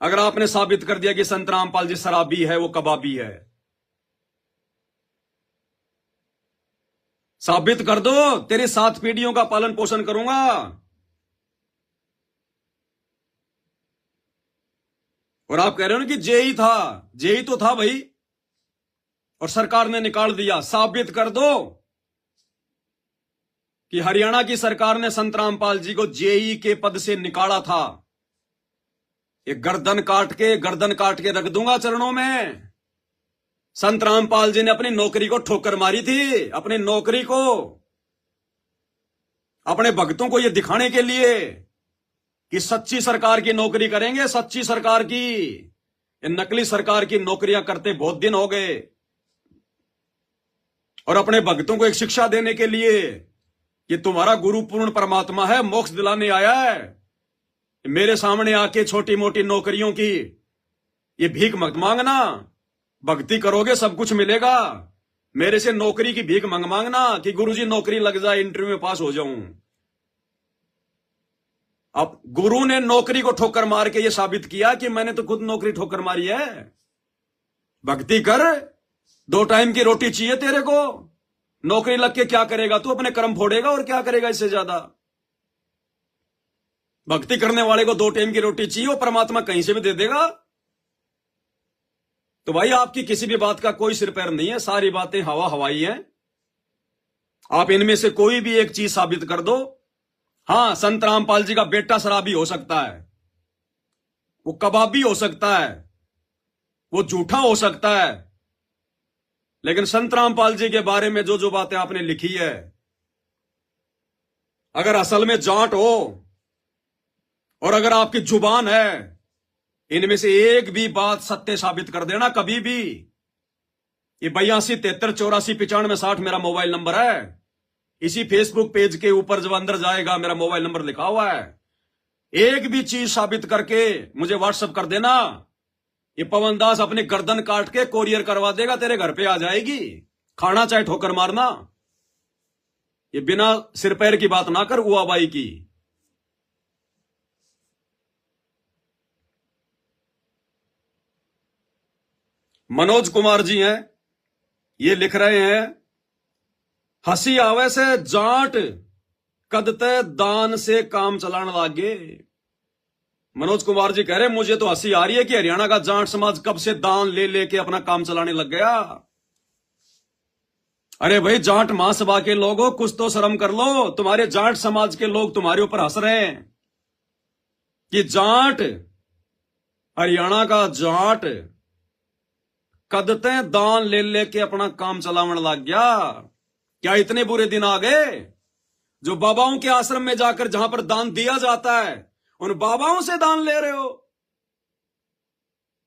अगर आपने साबित कर दिया कि संत रामपाल जी शराबी है, वो कबाबी है, साबित कर दो। तेरी 7 पीढ़ियों का पालन पोषण करूंगा। और आप कह रहे हो ना कि जेई था, जेई तो था भाई, और सरकार ने निकाल दिया। साबित कर दो कि हरियाणा की सरकार ने संत रामपाल जी को जेई के पद से निकाला था। ये गर्दन काट के रख दूंगा चरणों में। संत रामपाल जी ने अपनी नौकरी को ठोकर मारी थी, अपनी नौकरी को, अपने भक्तों को यह दिखाने के लिए कि सच्ची सरकार की नौकरी करेंगे, सच्ची सरकार की। ये नकली सरकार की नौकरियां करते बहुत दिन हो गए। और अपने भक्तों को एक शिक्षा देने के लिए कि तुम्हारा गुरु पूर्ण परमात्मा है, मोक्ष दिलाने आया है। मेरे सामने आके छोटी मोटी नौकरियों की ये भीख मत मांगना। भक्ति करोगे सब कुछ मिलेगा। मेरे से नौकरी की भीख मांगना कि गुरुजी नौकरी लग जाए, इंटरव्यू में पास हो जाऊं। अब गुरु ने नौकरी को ठोकर मार के ये साबित किया कि मैंने तो खुद नौकरी ठोकर मारी है। भक्ति कर, 2 टाइम की रोटी चाहिए तेरे को। नौकरी लग के क्या करेगा तू? अपने कर्म फोड़ेगा और क्या करेगा इससे ज्यादा। भक्ति करने वाले को 2 टाइम की रोटी चाहिए, वो परमात्मा कहीं से भी दे देगा। तो भाई आपकी किसी भी बात का कोई सिर पैर नहीं है, सारी बातें हवा हवाई हैं। आप इनमें से कोई भी एक चीज साबित कर दो। हां, संत रामपाल जी का बेटा शराबी हो सकता है, वो कबाबी हो सकता है, वो झूठा हो सकता है, लेकिन संत रामपाल जी के बारे में जो जो बातें आपने लिखी है, अगर असल में जाट हो और अगर आपकी जुबान है, इनमें से एक भी बात सत्य साबित कर देना कभी भी। ये 82 73 84 95 60 मेरा मोबाइल नंबर है। इसी फेसबुक पेज के ऊपर जब अंदर जाएगा मेरा मोबाइल नंबर लिखा हुआ है। एक भी चीज साबित करके मुझे व्हाट्सएप कर देना। ये पवन दास अपनी गर्दन काट के कोरियर करवा देगा, तेरे घर पे आ जाएगी। खाना चाहे ठोकर मारना। ये बिना सिर पैर की बात ना कर, उआबाई की। मनोज कुमार जी हैं, ये लिख रहे हैं, हंसी आवे से जाट कदते दान से काम चलाने लागे। मनोज कुमार जी कह रहे मुझे तो हंसी आ रही है कि हरियाणा का जाट समाज कब से दान ले लेके अपना काम चलाने लग गया। अरे भाई जाट महासभा के लोगों, कुछ तो शर्म कर लो। तुम्हारे जाट समाज के लोग तुम्हारे ऊपर हंस रहे हैं कि जाट, हरियाणा का जाट कदते दान ले लेके अपना काम चलावन लग गया। क्या इतने बुरे दिन आ गए जो बाबाओं के आश्रम में जाकर जहां पर दान दिया जाता है उन बाबाओं से दान ले रहे हो?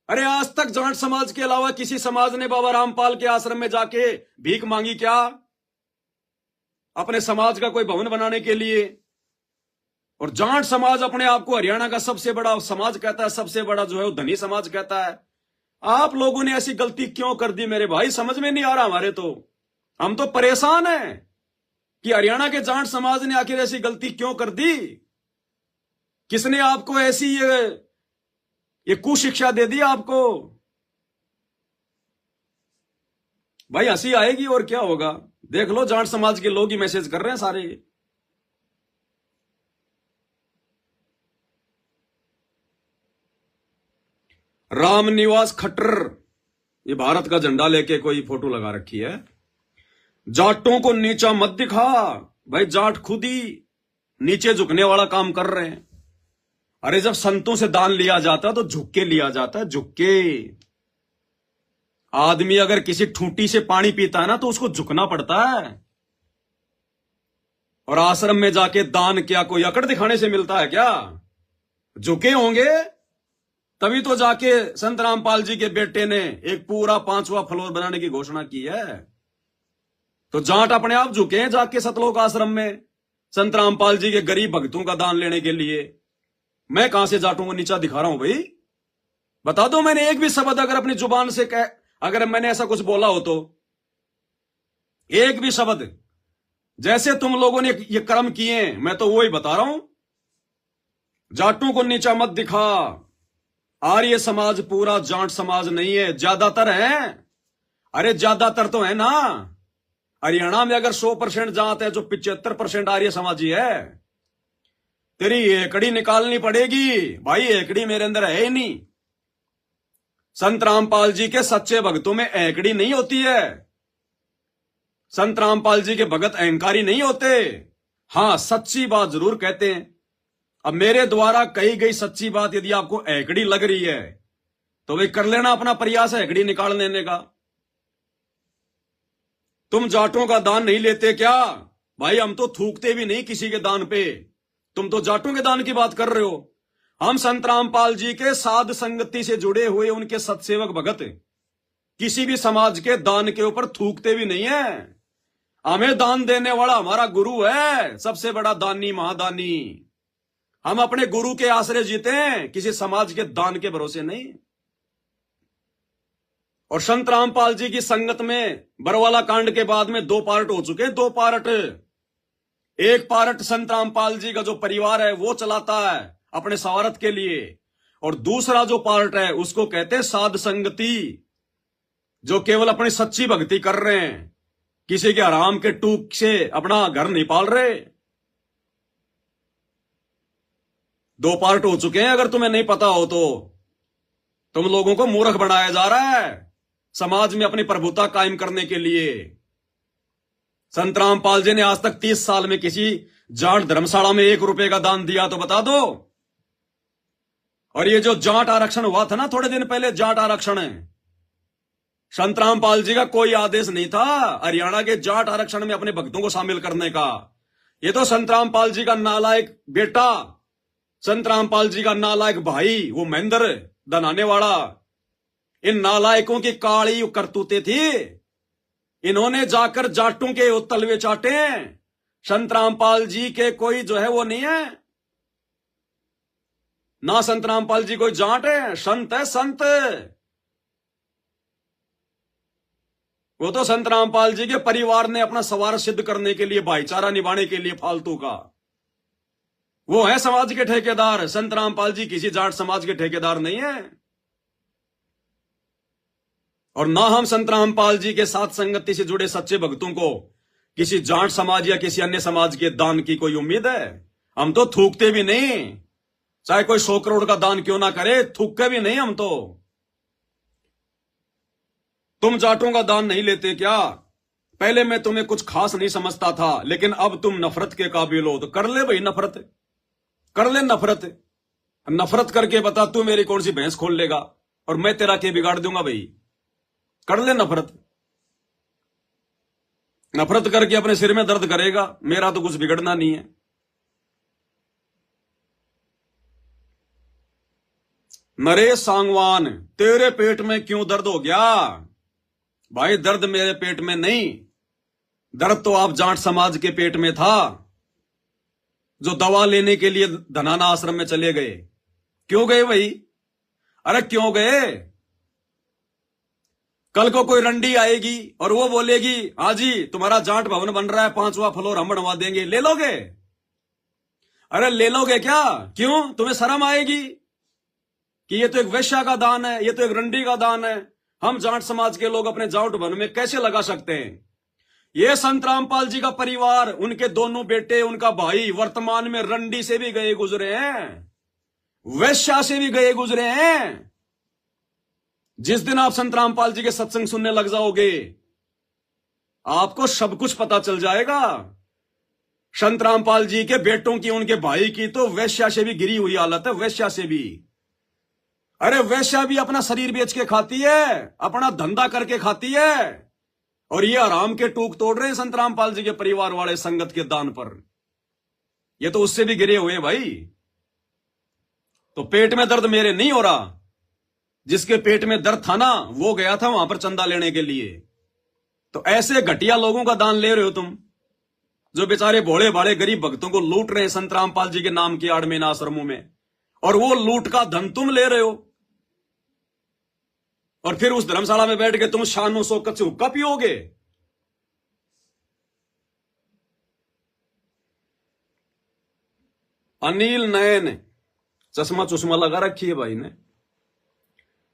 अरे आज तक जाट समाज के अलावा किसी समाज ने बाबा रामपाल के आश्रम में जाके भीख मांगी क्या? अपने समाज का कोई भवन बनाने के लिए? और जाट समाज अपने आप को हरियाणा का सबसे बड़ा समाज कहता है, सबसे बड़ा जो है वो धनी समाज कहता है। आप लोगों ने ऐसी गलती क्यों कर दी मेरे भाई? समझ में नहीं आ रहा हमारे तो। हम तो परेशान हैं कि हरियाणा के जाट समाज ने आखिर ऐसी गलती क्यों कर दी। किसने आपको ऐसी ये कुशिक्षा दे दी आपको? भाई हंसी आएगी और क्या होगा। देख लो, जाट समाज के लोग ही मैसेज कर रहे हैं सारे। रामनिवास खट्टर, ये भारत का झंडा लेके कोई फोटो लगा रखी है। जाटों को नीचा मत दिखा। भाई जाट खुद ही नीचे झुकने वाला काम कर रहे हैं। अरे जब संतों से दान लिया जाता है तो झुक के लिया जाता है, झुक के। आदमी अगर किसी ठूंटी से पानी पीता है ना तो उसको झुकना पड़ता है। और आश्रम में जाके दान क्या कोई अकड़ दिखाने से मिलता है क्या? झुके होंगे तभी तो जाके संत रामपाल जी के बेटे ने एक पूरा 5वां फ्लोर बनाने की घोषणा की है। तो जाट अपने आप झुके हैं जाके सतलोक आश्रम में संत रामपाल जी के गरीब भक्तों का दान लेने के लिए। मैं कहां से जाटों को नीचा दिखा रहा हूं भाई? बता दो मैंने एक भी शब्द अगर अपनी जुबान से अगर मैंने ऐसा कुछ बोला हो तो एक भी शब्द जैसे तुम लोगों ने ये कर्म किए, मैं तो वो ही बता रहा हूं। जाटों को नीचा मत दिखा। आर्य समाज पूरा जाट समाज नहीं है, ज्यादातर है। अरे ज्यादातर तो है ना। हरियाणा में अगर 100% जाट है जो 75% आर्य समाजी है। तेरी एकड़ी निकालनी पड़ेगी भाई। एकड़ी मेरे अंदर है ही नहीं। संत रामपाल जी के सच्चे भक्तों में एकड़ी नहीं होती है। संत रामपाल जी के भगत अहंकारी नहीं होते। हां, सच्ची बात जरूर कहते हैं। अब मेरे द्वारा कही गई सच्ची बात यदि आपको एकड़ी लग रही है तो वे कर लेना अपना प्रयास है एकड़ी निकाल लेने का। तुम जाटों का दान नहीं लेते क्या? भाई हम तो थूकते भी नहीं किसी के दान पे। तुम तो जाटों के दान की बात कर रहे हो। हम संत रामपाल जी के साध संगति से जुड़े हुए उनके सत्सेवक भगत किसी भी समाज के दान के ऊपर थूकते भी नहीं है। हमें दान देने वाला हमारा गुरु है, सबसे बड़ा दानी महादानी। हम अपने गुरु के आश्रय जीते हैं, किसी समाज के दान के भरोसे नहीं। और संत रामपाल जी की संगत में बरवाला कांड के बाद में 2 पार्ट हो चुके हैं, 2 पार्ट। एक पार्ट संत रामपाल जी का जो परिवार है वो चलाता है अपने स्वार्थ के लिए, और दूसरा जो पार्ट है उसको कहते हैं साध संगति, जो केवल अपनी सच्ची भक्ति कर रहे हैं, किसी के हराम के टूक से अपना घर नहीं पाल रहे। 2 पार्ट हो चुके हैं। अगर तुम्हें नहीं पता हो तो तुम लोगों को मूर्ख बनाया जा रहा है समाज में अपनी प्रभुता कायम करने के लिए। संत रामपाल जी ने आज तक 30 साल में किसी जाट धर्मशाला में 1 रुपए का दान दिया तो बता दो। और ये जो जाट आरक्षण हुआ था ना थोड़े दिन पहले, जाट आरक्षण है, संत रामपाल जी का कोई आदेश नहीं था हरियाणा के जाट आरक्षण में अपने भक्तों को शामिल करने का। ये तो संत रामपाल जी का नालायक बेटा, संत रामपाल जी का नालायक भाई वो महेंद्र दनाने वाला, इन नालायकों की काली करतूतें थी। इन्होंने जाकर जाटों के तलवे चाटे। संत रामपाल जी के कोई जो है वो नहीं है ना। संत रामपाल जी कोई जाट है? संत है, संत। वो तो संत रामपाल जी के परिवार ने अपना स्वार्थ सिद्ध करने के लिए, भाईचारा निभाने के लिए फालतू का, वो है समाज के ठेकेदार। संत रामपाल जी किसी जाट समाज के ठेकेदार नहीं है। और ना हम संत रामपाल जी के साथ संगति से जुड़े सच्चे भक्तों को किसी जाट समाज या किसी अन्य समाज के दान की कोई उम्मीद है। हम तो थूकते भी नहीं, चाहे कोई 100 करोड़ का दान क्यों ना करे, थूकते भी नहीं हम तो। तुम जाटों का दान नहीं लेते क्या? पहले मैं तुम्हें कुछ खास नहीं समझता था, लेकिन अब तुम नफरत के काबिल हो तो कर ले भाई नफरत, कर ले नफरत। नफरत करके बता तू मेरी कौन सी भैंस खोल लेगा और मैं तेरा के बिगाड़ दूंगा भाई। कर ले नफरत। नफरत करके अपने सिर में दर्द करेगा, मेरा तो कुछ बिगड़ना नहीं है। नरेश सांगवान, तेरे पेट में क्यों दर्द हो गया? भाई दर्द मेरे पेट में नहीं, दर्द तो आप जाट समाज के पेट में था, जो दवा लेने के लिए धनाना आश्रम में चले गए। क्यों गए भाई? अरे क्यों गए? कल को कोई रंडी आएगी और वो बोलेगी हाँ जी तुम्हारा जाट भवन बन रहा है, 5वां फ्लोर हम बनवा देंगे, ले लोगे? अरे ले लोगे क्या? क्यों? तुम्हें शर्म आएगी कि ये तो एक वैश्या का दान है, ये तो एक रंडी का दान है, हम जाट समाज के लोग अपने जाट भवन में कैसे लगा सकते हैं? ये संत रामपाल जी का परिवार, उनके दोनों बेटे, उनका भाई वर्तमान में रंडी से भी गए गुजरे हैं, वैश्या से भी गए गुजरे हैं। जिस दिन आप संत रामपाल जी के सत्संग सुनने लग जाओगे, आपको सब कुछ पता चल जाएगा। संत रामपाल जी के बेटों की, उनके भाई की तो वैश्या से भी गिरी हुई हालत है, वैश्या से भी। अरे वैश्या भी अपना शरीर बेच के खाती है, अपना धंधा करके खाती है, और ये आराम के टूक तोड़ रहे हैं संत रामपाल जी के परिवार वाले संगत के दान पर। ये तो उससे भी गिरे हुए भाई। तो पेट में दर्द मेरे नहीं हो रहा, जिसके पेट में दर्द था ना वो गया था वहां पर चंदा लेने के लिए। तो ऐसे घटिया लोगों का दान ले रहे हो तुम, जो बेचारे भोले भाले गरीब भक्तों को लूट रहे हैं संत रामपाल जी के नाम की आड़ में, इन आश्रमों में, और वो लूट का धन तुम ले रहे हो। और फिर उस धर्मशाला में बैठ के तुम शानो शौकत से हुक्का पियोगे। अनिल नयन, चश्मा चुश्मा लगा रखी है भाई ने।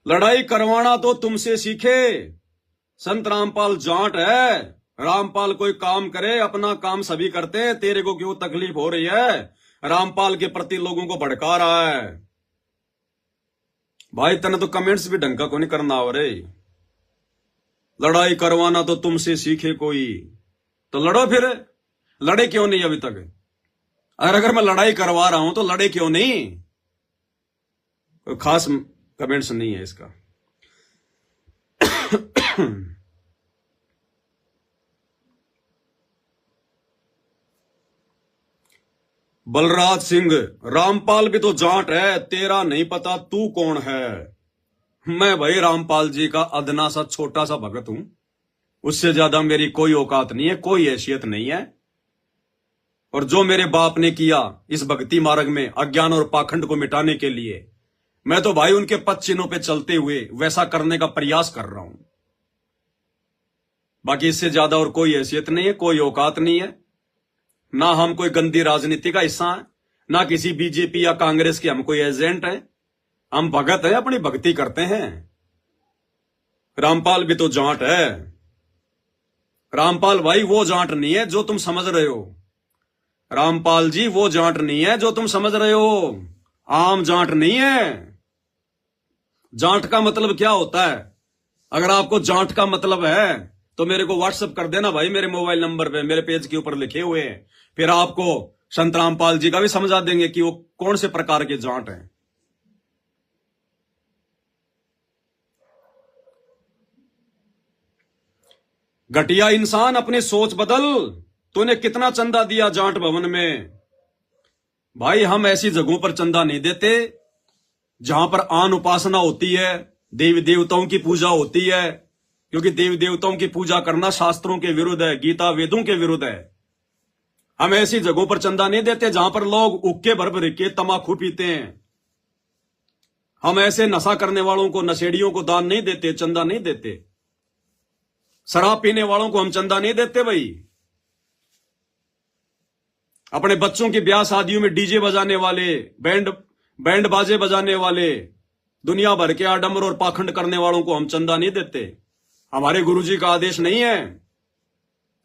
लड़ाई करवाना तो तुमसे सीखे, संत रामपाल जाट है। रामपाल कोई काम करे, अपना काम सभी करते हैं, तेरे को क्यों तकलीफ हो रही है? रामपाल के प्रति लोगों को भड़का रहा है। भाई तने तो कमेंट्स भी ढंग का को नहीं करना हो रे। लड़ाई करवाना तो तुमसे सीखे कोई, तो लड़ो फिर। लड़े क्यों नहीं अभी तक? अगर मैं लड़ाई करवा रहा हूं तो लड़े क्यों नहीं? कोई खास कमेंट्स नहीं है इसका। बलराज सिंह, रामपाल भी तो जाट है, तेरा नहीं पता तू कौन है? मैं भाई रामपाल जी का अदना सा छोटा सा भगत हूं, उससे ज्यादा मेरी कोई औकात नहीं है, कोई हैसियत नहीं है। और जो मेरे बाप ने किया इस भक्ति मार्ग में अज्ञान और पाखंड को मिटाने के लिए, मैं तो भाई उनके पद चिन्हों पे चलते हुए वैसा करने का प्रयास कर रहा हूं। बाकी इससे ज्यादा और कोई हैसियत नहीं है, कोई औकात नहीं है। ना हम कोई गंदी राजनीति का हिस्सा है, ना किसी बीजेपी या कांग्रेस के हम कोई एजेंट हैं। हम भगत हैं, अपनी भक्ति करते हैं। रामपाल भी तो जाट है। रामपाल भाई वो जाट नहीं है जो तुम समझ रहे हो। रामपाल जी वो जाट नहीं है जो तुम समझ रहे हो। आम जाट नहीं है। जाट का मतलब क्या होता है? अगर आपको जाट का मतलब है तो मेरे को व्हाट्सएप कर देना भाई, मेरे मोबाइल नंबर पे, मेरे पेज के ऊपर लिखे हुए हैं। फिर आपको संत रामपाल जी का भी समझा देंगे कि वो कौन से प्रकार के जाट हैं। घटिया इंसान, अपनी सोच बदल। तूने कितना चंदा दिया जाट भवन में? भाई हम ऐसी जगहों पर चंदा नहीं देते जहां पर आन उपासना होती है, देवी देवताओं की पूजा होती है, क्योंकि देवी देवताओं की पूजा करना शास्त्रों के विरुद्ध है, गीता वेदों के विरुद्ध है। हम ऐसी जगहों पर चंदा नहीं देते जहां पर लोग उक्के भर भर के तमाकू पीते हैं। हम ऐसे नशा करने वालों को, नशेड़ियों को दान नहीं देते, चंदा नहीं देते। शराब पीने वालों को हम चंदा नहीं देते भाई। अपने बच्चों की ब्याह शादियों में डीजे बजाने वाले, बैंड बाजे बजाने वाले, दुनिया भर के आडंबर और पाखंड करने वालों को हम चंदा नहीं देते। हमारे गुरुजी का आदेश नहीं है।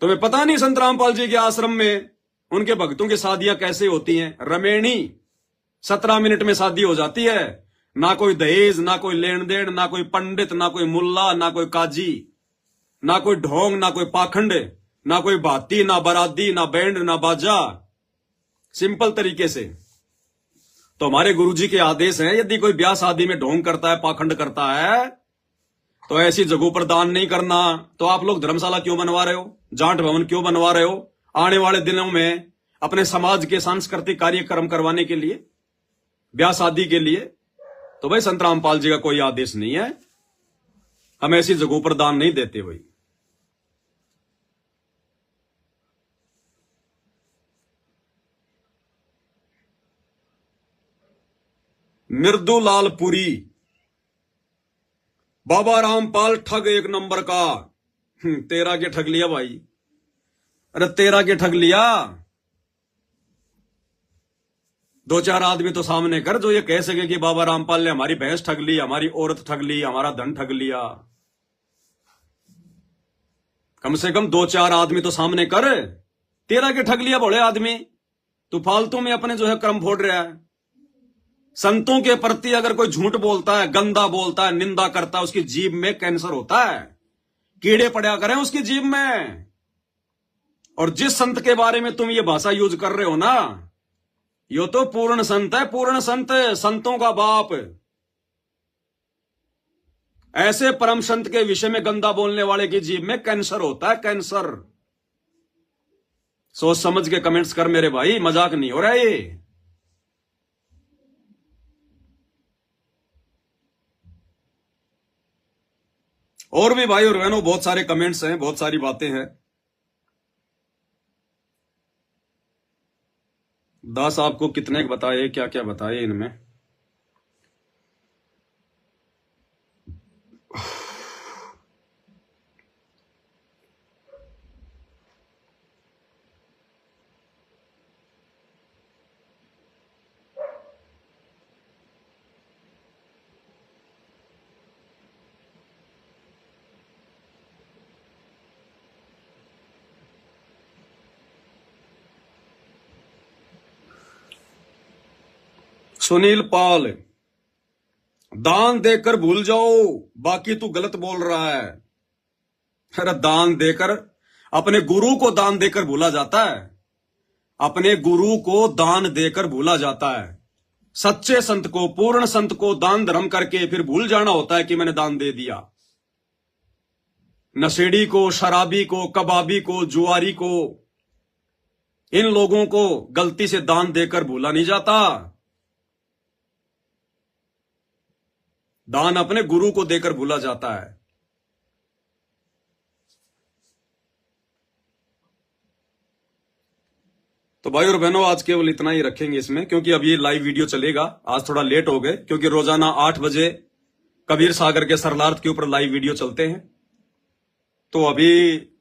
तुम्हें पता नहीं संत रामपाल जी के आश्रम में उनके भक्तों की शादियां कैसे होती हैं? रमेणी 17 मिनट में शादी हो जाती है। ना कोई दहेज, ना कोई लेन देन, ना कोई पंडित, ना कोई मुल्ला, ना कोई काजी, ना कोई ढोंग, ना कोई पाखंड, ना कोई भाती, ना बराती, ना बैंड, ना बाजा। सिंपल तरीके से। तो हमारे गुरुजी के आदेश हैं, यदि कोई ब्याह शादी में ढोंग करता है, पाखंड करता है, तो ऐसी जगहों पर दान नहीं करना। तो आप लोग धर्मशाला क्यों बनवा रहे हो? जाट भवन क्यों बनवा रहे हो? आने वाले दिनों में अपने समाज के सांस्कृतिक कार्यक्रम करवाने के लिए, ब्याह शादी के लिए। तो भाई संत रामपाल जी का कोई आदेश नहीं है। हम ऐसी जगहों पर दान नहीं देते भाई। मृदुलाल पुरी, बाबा रामपाल ठग एक नंबर का। तेरा के ठग लिया भाई? अरे तेरा के ठग लिया? 2-4 आदमी तो सामने कर जो ये कह सके कि बाबा रामपाल ने हमारी भैंस ठग ली, हमारी औरत ठग ली, हमारा धन ठग लिया। कम से कम 2-4 आदमी तो सामने कर। तेरा के ठग लिया भोले आदमी, तू फालतू में अपने जो है कर्म फोड़ रहा है। संतों के प्रति अगर कोई झूठ बोलता है, गंदा बोलता है, निंदा करता है, उसकी जीभ में कैंसर होता है, कीड़े पड़ा करें उसकी जीभ में। और जिस संत के बारे में तुम ये भाषा यूज कर रहे हो ना, यो तो पूर्ण संत है, पूर्ण संत, संतों का बाप। ऐसे परम संत के विषय में गंदा बोलने वाले की जीभ में कैंसर होता है, कैंसर। सोच समझ के कमेंट्स कर मेरे भाई, मजाक नहीं हो रहा ये। और भी भाई और बहनों बहुत सारे कमेंट्स हैं, बहुत सारी बातें हैं। दास आपको कितने बताए, क्या क्या बताए इनमें। सुनील पाल, दान देकर भूल जाओ, बाकी तू गलत बोल रहा है। अरे दान देकर, अपने गुरु को दान देकर भूला जाता है, अपने गुरु को दान देकर भूला जाता है। सच्चे संत को, पूर्ण संत को दान धर्म करके फिर भूल जाना होता है कि मैंने दान दे दिया। नशेड़ी को, शराबी को, कबाबी को, जुआरी को, इन लोगों को गलती से दान देकर भूला नहीं जाता। दान अपने गुरु को देकर भूला जाता है। तो भाई और बहनों, आज केवल इतना ही रखेंगे इसमें, क्योंकि अब ये लाइव वीडियो चलेगा। आज थोड़ा लेट हो गए, क्योंकि रोजाना 8 बजे कबीर सागर के सरलार्थ के ऊपर लाइव वीडियो चलते हैं। तो अभी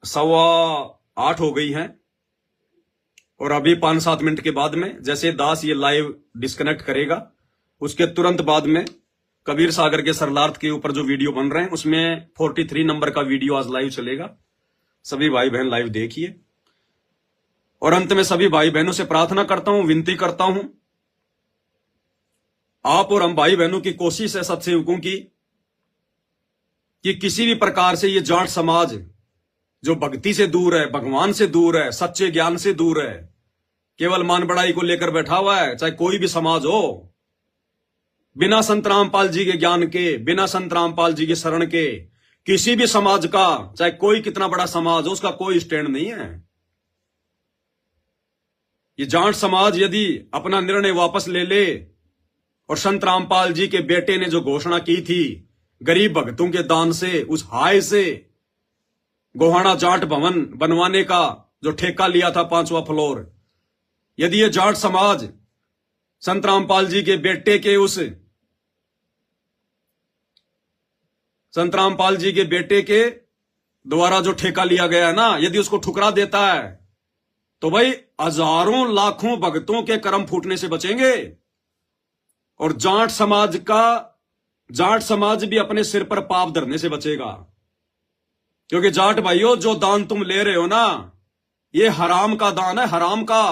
7:15 हो गई हैं, और अभी 5-7 मिनट के बाद में, जैसे दास ये लाइव डिस्कनेक्ट करेगा, उसके तुरंत बाद में कबीर सागर के सरलार्थ के ऊपर जो वीडियो बन रहे हैं, उसमें 43 नंबर का वीडियो आज लाइव चलेगा। सभी भाई बहन लाइव देखिए। और अंत में सभी भाई बहनों से प्रार्थना करता हूं, विनती करता हूं, आप और हम भाई बहनों की कोशिश है सत्सेवकों की, कि किसी भी प्रकार से ये जाट समाज जो भक्ति से दूर है, भगवान से दूर है, सच्चे ज्ञान से दूर है, केवल मान बढ़ाई को लेकर बैठा हुआ है, चाहे कोई भी समाज हो, बिना संत रामपाल जी के ज्ञान के, बिना संत रामपाल जी के शरण के, किसी भी समाज का, चाहे कोई कितना बड़ा समाज हो, उसका कोई स्टैंड नहीं है। ये जाट समाज यदि अपना निर्णय वापस ले ले, और संत रामपाल जी के बेटे ने जो घोषणा की थी गरीब भक्तों के दान से, उस हाय से गोहाना जाट भवन बनवाने का जो ठेका लिया था 5वां फ्लोर, यदि ये जाट समाज संत रामपाल जी के बेटे के, उस संत रामपाल जी के बेटे के द्वारा जो ठेका लिया गया है ना, यदि उसको ठुकरा देता है, तो भाई हजारों लाखों भक्तों के कर्म फूटने से बचेंगे। और जाट समाज भी अपने सिर पर पाप धरने से बचेगा। क्योंकि जाट भाइयों, जो दान तुम ले रहे हो ना, ये हराम का दान है, हराम का।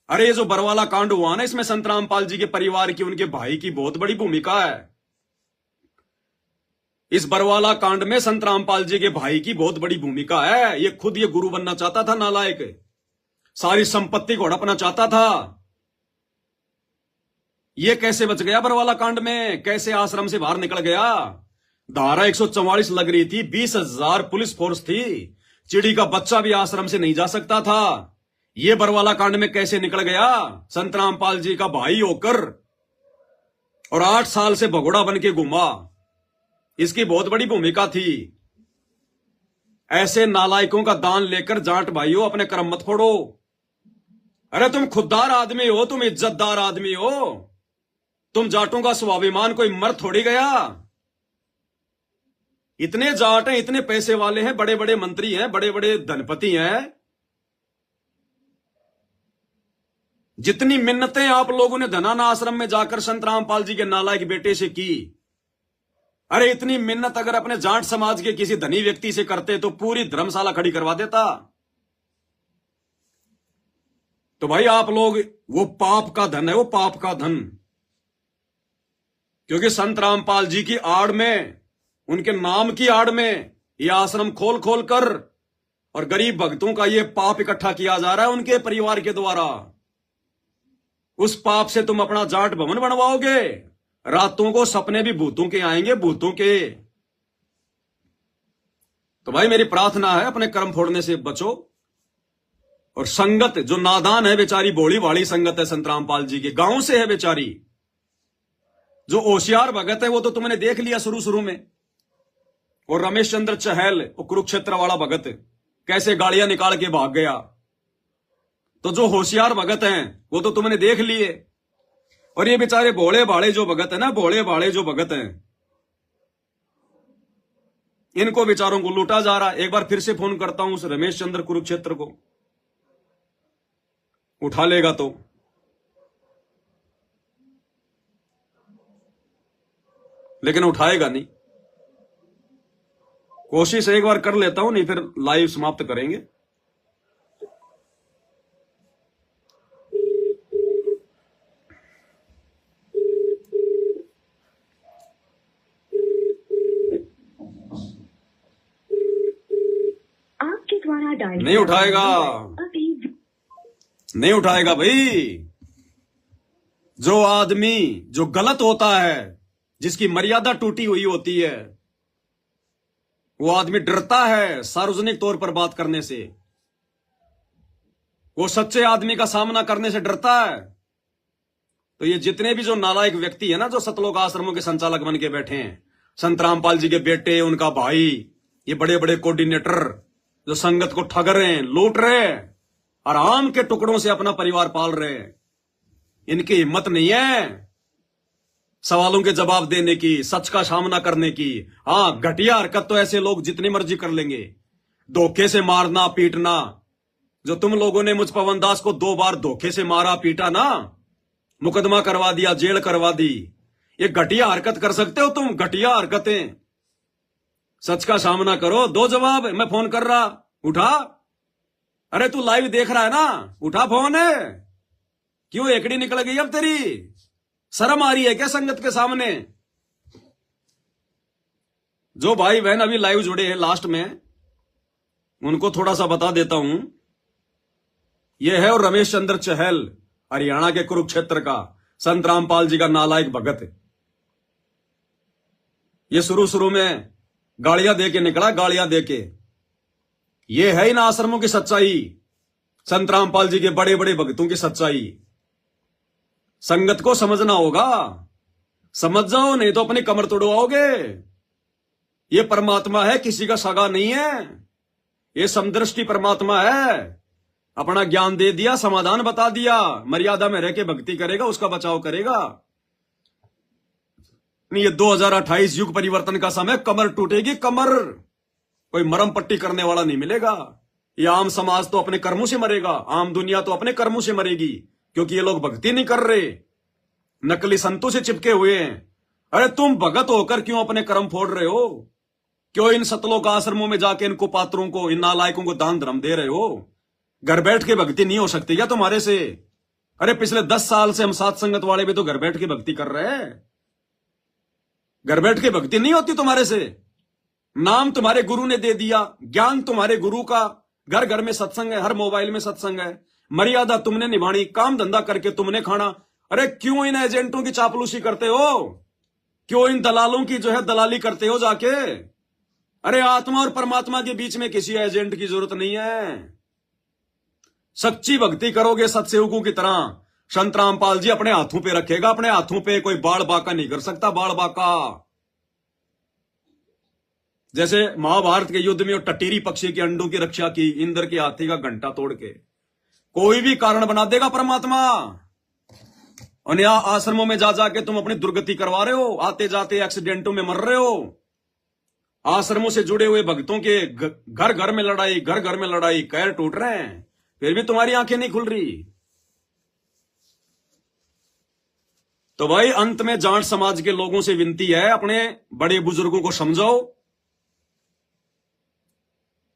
अरे ये जो बरवाला कांड हुआ ना, इसमें संत रामपाल जी के परिवार की, उनके भाई की बहुत बड़ी भूमिका है। इस बरवाला कांड में संत रामपाल जी के भाई की बहुत बड़ी भूमिका है। ये खुद ये गुरु बनना चाहता था, नालायक, सारी संपत्ति को हड़पना चाहता था। ये कैसे बच गया बरवाला कांड में, कैसे आश्रम से बाहर निकल गया? धारा 144 लग रही थी, 20,000 पुलिस फोर्स थी, चिड़ी का बच्चा भी आश्रम से नहीं जा सकता था। ये बरवाला कांड में कैसे निकल गया? संत रामपाल जी का भाई होकर, और 8 साल से भगोड़ा बन के घूमा। इसकी बहुत बड़ी भूमिका थी। ऐसे नालायकों का दान लेकर जाट भाइयों अपने कर्म मत फोड़ो। अरे तुम खुददार आदमी हो, तुम इज्जतदार आदमी हो, तुम जाटों का स्वाभिमान कोई मर थोड़ी गया। इतने जाट हैं, इतने पैसे वाले हैं, बड़े बड़े मंत्री हैं, बड़े बड़े धनपति हैं। जितनी मिन्नतें आप लोगों ने धनाना आश्रम में जाकर संत रामपाल जी के नालायक बेटे से की, अरे इतनी मिन्नत अगर अपने जाट समाज के किसी धनी व्यक्ति से करते तो पूरी धर्मशाला खड़ी करवा देता। तो भाई आप लोग, वो पाप का धन है, वो पाप का धन। क्योंकि संत रामपाल जी की आड़ में, उनके नाम की आड़ में ये आश्रम खोल खोल कर और गरीब भक्तों का ये पाप इकट्ठा किया जा रहा है उनके परिवार के द्वारा। उस पाप से तुम अपना जाट भवन बनवाओगे। रातों को सपने भी भूतों के आएंगे, भूतों के। तो भाई मेरी प्रार्थना है, अपने कर्म फोड़ने से बचो। और संगत जो नादान है बेचारी, भोली वाली संगत है संत रामपाल जी के, गांव से है बेचारी। जो होशियार भगत है वो तो तुमने देख लिया शुरू शुरू में। और रमेश चंद्र चहल, वो कुरुक्षेत्र वाला भगत, कैसे गाड़ियां निकाल के भाग गया। तो जो होशियार भगत हैं वो तो तुमने देख लिए। और ये बेचारे भोले भाले जो भगत है ना, भोले भाले जो भगत हैं, इनको बेचारों को लूटा जा रहा है। एक बार फिर से फोन करता हूं उस रमेश चंद्र कुरुक्षेत्र को, उठा लेगा तो। लेकिन उठाएगा नहीं। कोशिश एक बार कर लेता हूं, नहीं फिर लाइव समाप्त करेंगे। आपके द्वारा डायल नहीं उठाएगा, नहीं उठाएगा भाई। जो आदमी जो गलत होता है, जिसकी मर्यादा टूटी हुई होती है, वो आदमी डरता है सार्वजनिक तौर पर बात करने से। वो सच्चे आदमी का सामना करने से डरता है। तो ये जितने भी जो नालायक व्यक्ति है ना, जो सतलोक आश्रमों के संचालक बन के बैठे हैं, संत रामपाल जी के बेटे, उनका भाई, ये बड़े बड़े कोऑर्डिनेटर जो संगत को ठग रहे हैं, लूट रहे हैं, आराम के टुकड़ों से अपना परिवार पाल रहे हैं, इनकी हिम्मत नहीं है सवालों के जवाब देने की, सच का सामना करने की। हाँ, घटिया हरकत तो ऐसे लोग जितनी मर्जी कर लेंगे। धोखे से मारना पीटना, जो तुम लोगों ने मुझ पवन दास को 2 बार धोखे से मारा पीटा ना, मुकदमा करवा दिया, जेल करवा दी, ये घटिया हरकत कर सकते हो तुम? घटिया हरकतें। सच का सामना करो, दो जवाब। मैं फोन कर रहा, उठा। अरे तू लाइव देख रहा है ना, उठा फोन है। क्यों एकड़ी निकल गई अब तेरी? शर्म आ रही है क्या संगत के सामने? जो भाई बहन अभी लाइव जुड़े हैं लास्ट में, उनको थोड़ा सा बता देता हूं। यह है और रमेश चंद्र चहल, हरियाणा के कुरुक्षेत्र का, संत रामपाल जी का नालायक भगत। ये शुरू शुरू में गालियां दे के निकला, गालियां दे के। ये है इन आश्रमों की सच्चाई, संत रामपाल जी के बड़े बड़े भक्तों की सच्चाई। संगत को समझना होगा, समझ जाओ, नहीं तो अपनी कमर तोड़वाओगे। ये परमात्मा है, किसी का सगा नहीं है। ये समदृष्टि परमात्मा है। अपना ज्ञान दे दिया, समाधान बता दिया, मर्यादा में रह के भक्ति करेगा, उसका बचाव करेगा। नहीं, ये 2028 युग परिवर्तन का समय, कमर टूटेगी, कमर। कोई मरम पट्टी करने वाला नहीं मिलेगा। ये आम समाज तो अपने कर्मों से मरेगा, आम दुनिया तो अपने कर्मों से मरेगी, क्योंकि ये लोग भक्ति नहीं कर रहे, नकली संतों से चिपके हुए हैं। अरे तुम भगत होकर क्यों अपने कर्म फोड़ रहे हो? क्यों इन सतलोक आश्रमों में जाके इनको पात्रों को, इन नालायकों को दान धर्म दे रहे हो? घर बैठ के भक्ति नहीं हो सकती क्या तुम्हारे से? अरे पिछले 10 साल से हम सात संगत वाले भी तो घर बैठ के भक्ति कर रहे हैं। घर बैठ के भक्ति नहीं होती तुम्हारे से। नाम तुम्हारे गुरु ने दे दिया, ज्ञान तुम्हारे गुरु का, घर घर में सत्संग है, हर मोबाइल में सत्संग है, मर्यादा तुमने निभानी, काम धंधा करके तुमने खाना। अरे क्यों इन एजेंटों की चापलूसी करते हो? क्यों इन दलालों की जो है दलाली करते हो जाके? अरे आत्मा और परमात्मा के बीच में किसी एजेंट की जरूरत नहीं है। सच्ची भक्ति करोगे सत्सेवकों की तरह, संत रामपाल जी अपने हाथों पे रखेगा, अपने हाथों पे। कोई बाल बाका नहीं कर सकता, बाल बाका। जैसे महाभारत के युद्ध में वो टटीरी पक्षी के अंडों की रक्षा की, इंद्र के हाथी का घंटा तोड़ के। कोई भी कारण बना देगा परमात्मा। और यहाँ आश्रमों में जा जाके तुम अपनी दुर्गति करवा रहे हो, आते जाते एक्सीडेंटों में मर रहे हो। आश्रमों से जुड़े हुए भक्तों के घर घर में लड़ाई, घर घर में लड़ाई, कैर टूट रहे हैं, फिर भी तुम्हारी आंखें नहीं खुल रही। तो भाई अंत में जाट समाज के लोगों से विनती है, अपने बड़े बुजुर्गों को समझाओ।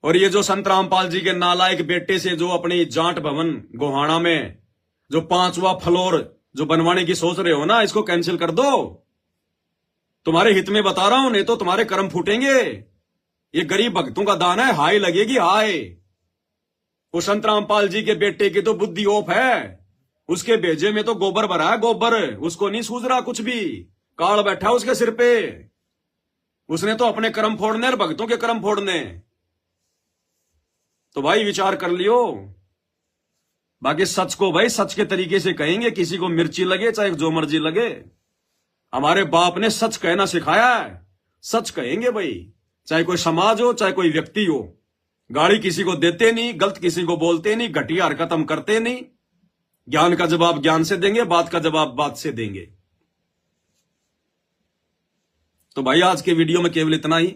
और ये जो संत रामपाल जी के नालायक बेटे से जो अपनी जाट भवन गोहाना में जो 5वां फ्लोर जो बनवाने की सोच रहे हो ना, इसको कैंसिल कर दो। तुम्हारे हित में बता रहा हूं, नहीं तो तुम्हारे कर्म फूटेंगे। ये गरीब भक्तों का दान है, हाय लगेगी हाय। वो संत रामपाल जी के बेटे की तो बुद्धि ओफ है, उसके भेजे में तो गोबर भरा है, गोबर। उसको नहीं सूझ रहा कुछ भी, काल बैठा उसके सिर पे। उसने तो अपने कर्म फोड़ने और भक्तों के कर्म फोड़ने। तो भाई विचार कर लियो। बाकी सच को भाई सच के तरीके से कहेंगे, किसी को मिर्ची लगे चाहे जो मर्जी लगे। हमारे बाप ने सच कहना सिखाया है, सच कहेंगे भाई, चाहे कोई समाज हो चाहे कोई व्यक्ति हो। गाली किसी को देते नहीं, गलत किसी को बोलते नहीं, घटिया हरकत हम करते नहीं। ज्ञान का जवाब ज्ञान से देंगे, बात का जवाब बात से देंगे। तो भाई आज के वीडियो में केवल इतना ही।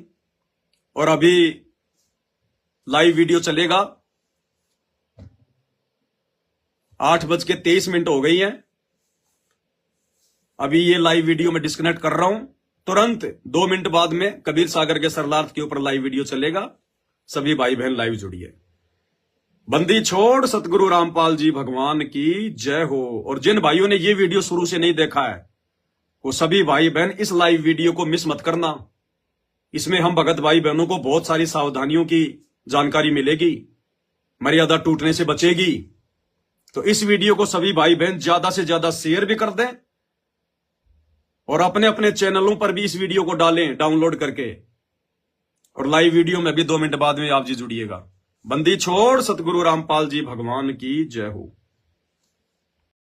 और अभी लाइव वीडियो चलेगा, 8:23 हो गई है। अभी ये लाइव वीडियो में डिस्कनेक्ट कर रहा हूं, तुरंत 2 मिनट बाद में कबीर सागर के सरलार्थ के ऊपर लाइव वीडियो चलेगा। सभी भाई बहन लाइव जुड़िए। बंदी छोड़ सतगुरु रामपाल जी भगवान की जय हो। और जिन भाइयों ने ये वीडियो शुरू से नहीं देखा है, वो सभी भाई बहन इस लाइव वीडियो को मिस मत करना। इसमें हम भगत भाई बहनों को बहुत सारी सावधानियों की जानकारी मिलेगी, मर्यादा टूटने से बचेगी। तो इस वीडियो को सभी भाई बहन ज्यादा से ज्यादा शेयर भी कर दें और अपने अपने चैनलों पर भी इस वीडियो को डालें डाउनलोड करके। और लाइव वीडियो में भी 2 मिनट बाद में आप जी जुड़िएगा। बंदी छोड़ सतगुरु रामपाल जी भगवान की जय हो।